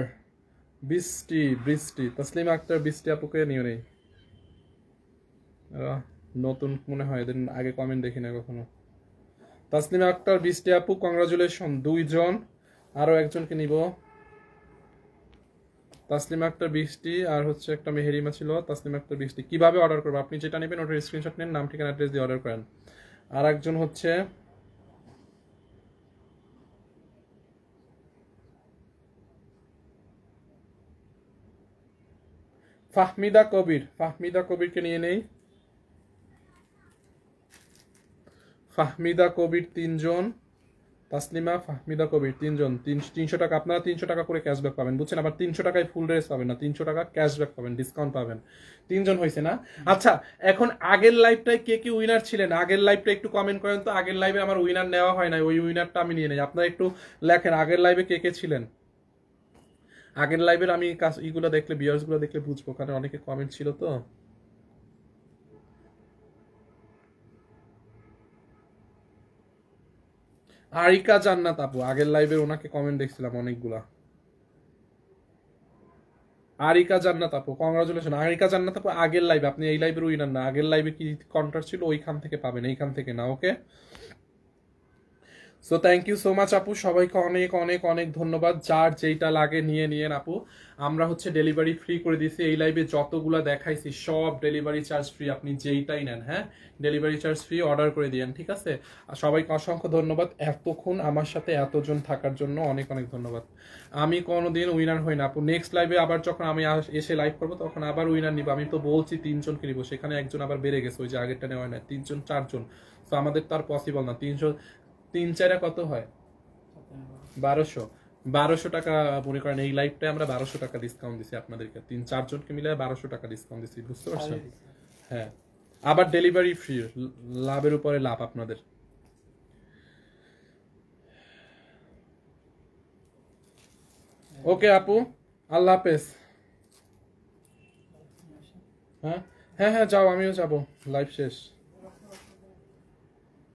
তাসলিমা আক্তার বৃষ্টি আপুকে নিও নেই, নতুন মনে হয়, এদের আগে কমেন্ট দেখি না কখনো। তাসলিমা আক্তার বৃষ্টি আপু কংগ্রাচুলেশন, দুইজন, আরো একজনকে নিব, তাসলিমা আক্তার বৃষ্টি আর হচ্ছে একটা মেহেরিমা ছিল, তাসলিমা আক্তার বৃষ্টি। কিভাবে অর্ডার করবো? আপনি যেটা নেবেন ওটার স্ক্রিনশট নেন, নাম ঠিকানা অ্যাড্রেস দিয়ে অর্ডার করেন। আর একজন হচ্ছে ফাহমিদা কবিরকে নিয়ে নেই, ফাহমিদা কবির 3 জন, তাসলিমা ফাহমিদা কবির 3 জন, 300 টাকা, আপনারা 300 টাকা করে ক্যাশব্যাক পাবেন, বুঝছেন, আবার 300 টাকায় ফুল ড্রেস পাবেন না, 300 টাকা ক্যাশব্যাক পাবেন, ডিসকাউন্ট পাবেন, 3 জন হয়েছে না। আচ্ছা এখন আগের লাইভটায় কে কি উইনার ছিলেন, আগের লাইভটা একটু কমেন্ট করেন তো, আগের লাইভে আমার উইনার নেওয়া হয় না, ওই উইনারটা আমি নিয়ে নেই, আপনারা একটু লেখেন আগের লাইভে কে কে ছিলেন, আগের লাইভের আমি ইগুলো দেখলে ভিউয়ার্স গুলো দেখলে বুঝবো, কারণ অনেকে কমেন্ট ছিল তো। আরিকা জান্নাত আপু, আগের লাইভে ওনাকে কমেন্ট দেখছিলাম অনেকগুলা, আরিকা জান্নাত আপু কংগ্রাচুলেশন, আরিকা জান্নাত আপু আগের লাইভে, আপনি এই লাইভের উইনার না, আগের লাইভে কি কন্ট্রাক্ট ছিল ওইখান থেকে পাবেন, এইখান থেকে না, okay. So thank you so much আপু, সবাইকে অনেক অনেক অনেক ধন্যবাদ। যার যেইটা লাগে নিয়ে নিয়েন আপু। আমরা হচ্ছে ডেলিভারি ফ্রি করে দিয়েছি, এই লাইভে যতগুলা দেখাইছি সব ডেলিভারি চার্জ ফ্রি, আপনি যেইটাই নেন, হ্যাঁ ডেলিভারি চার্জ ফ্রি, অর্ডার করে দিয়েন, ঠিক আছে। আর সবাইকে অসংখ্য ধন্যবাদ এতক্ষণ আমার সাথে এতজন থাকার জন্য, অনেক অনেক ধন্যবাদ। আমি কোনোদিন উইনার হই না আপু, নেক্সট লাইভে আবার যখন আমি এসে লাইভ করবো তখন আবার উইনার নিব। আমি তো বলছি 3জনকে নিবো, সেখানে একজন আবার বেড়ে গেছে, ওই যে আগেরটা নেওয়া হয় না, 3জন 4জন। তো আমাদের তো আর পসিবল না, 3 4 কত হয়, 1200। 1200 টাকা মনে করেন, এই লাইভটায় আমরা 1200 টাকা ডিসকাউন্ট দিছি আপনাদেরকে, 3 4 জনকে মিলে 1200 টাকা ডিসকাউন্ট দিছি, বুঝতে পারছেন? হ্যাঁ, আবার ডেলিভারি ফ্রি, লাভের উপরে লাভ আপনাদের। ওকে আপু, আল্লাহ হাফেজ। হ্যাঁ হ্যাঁ হ্যাঁ যাও, আমিও যাবো, লাইভ শেষ।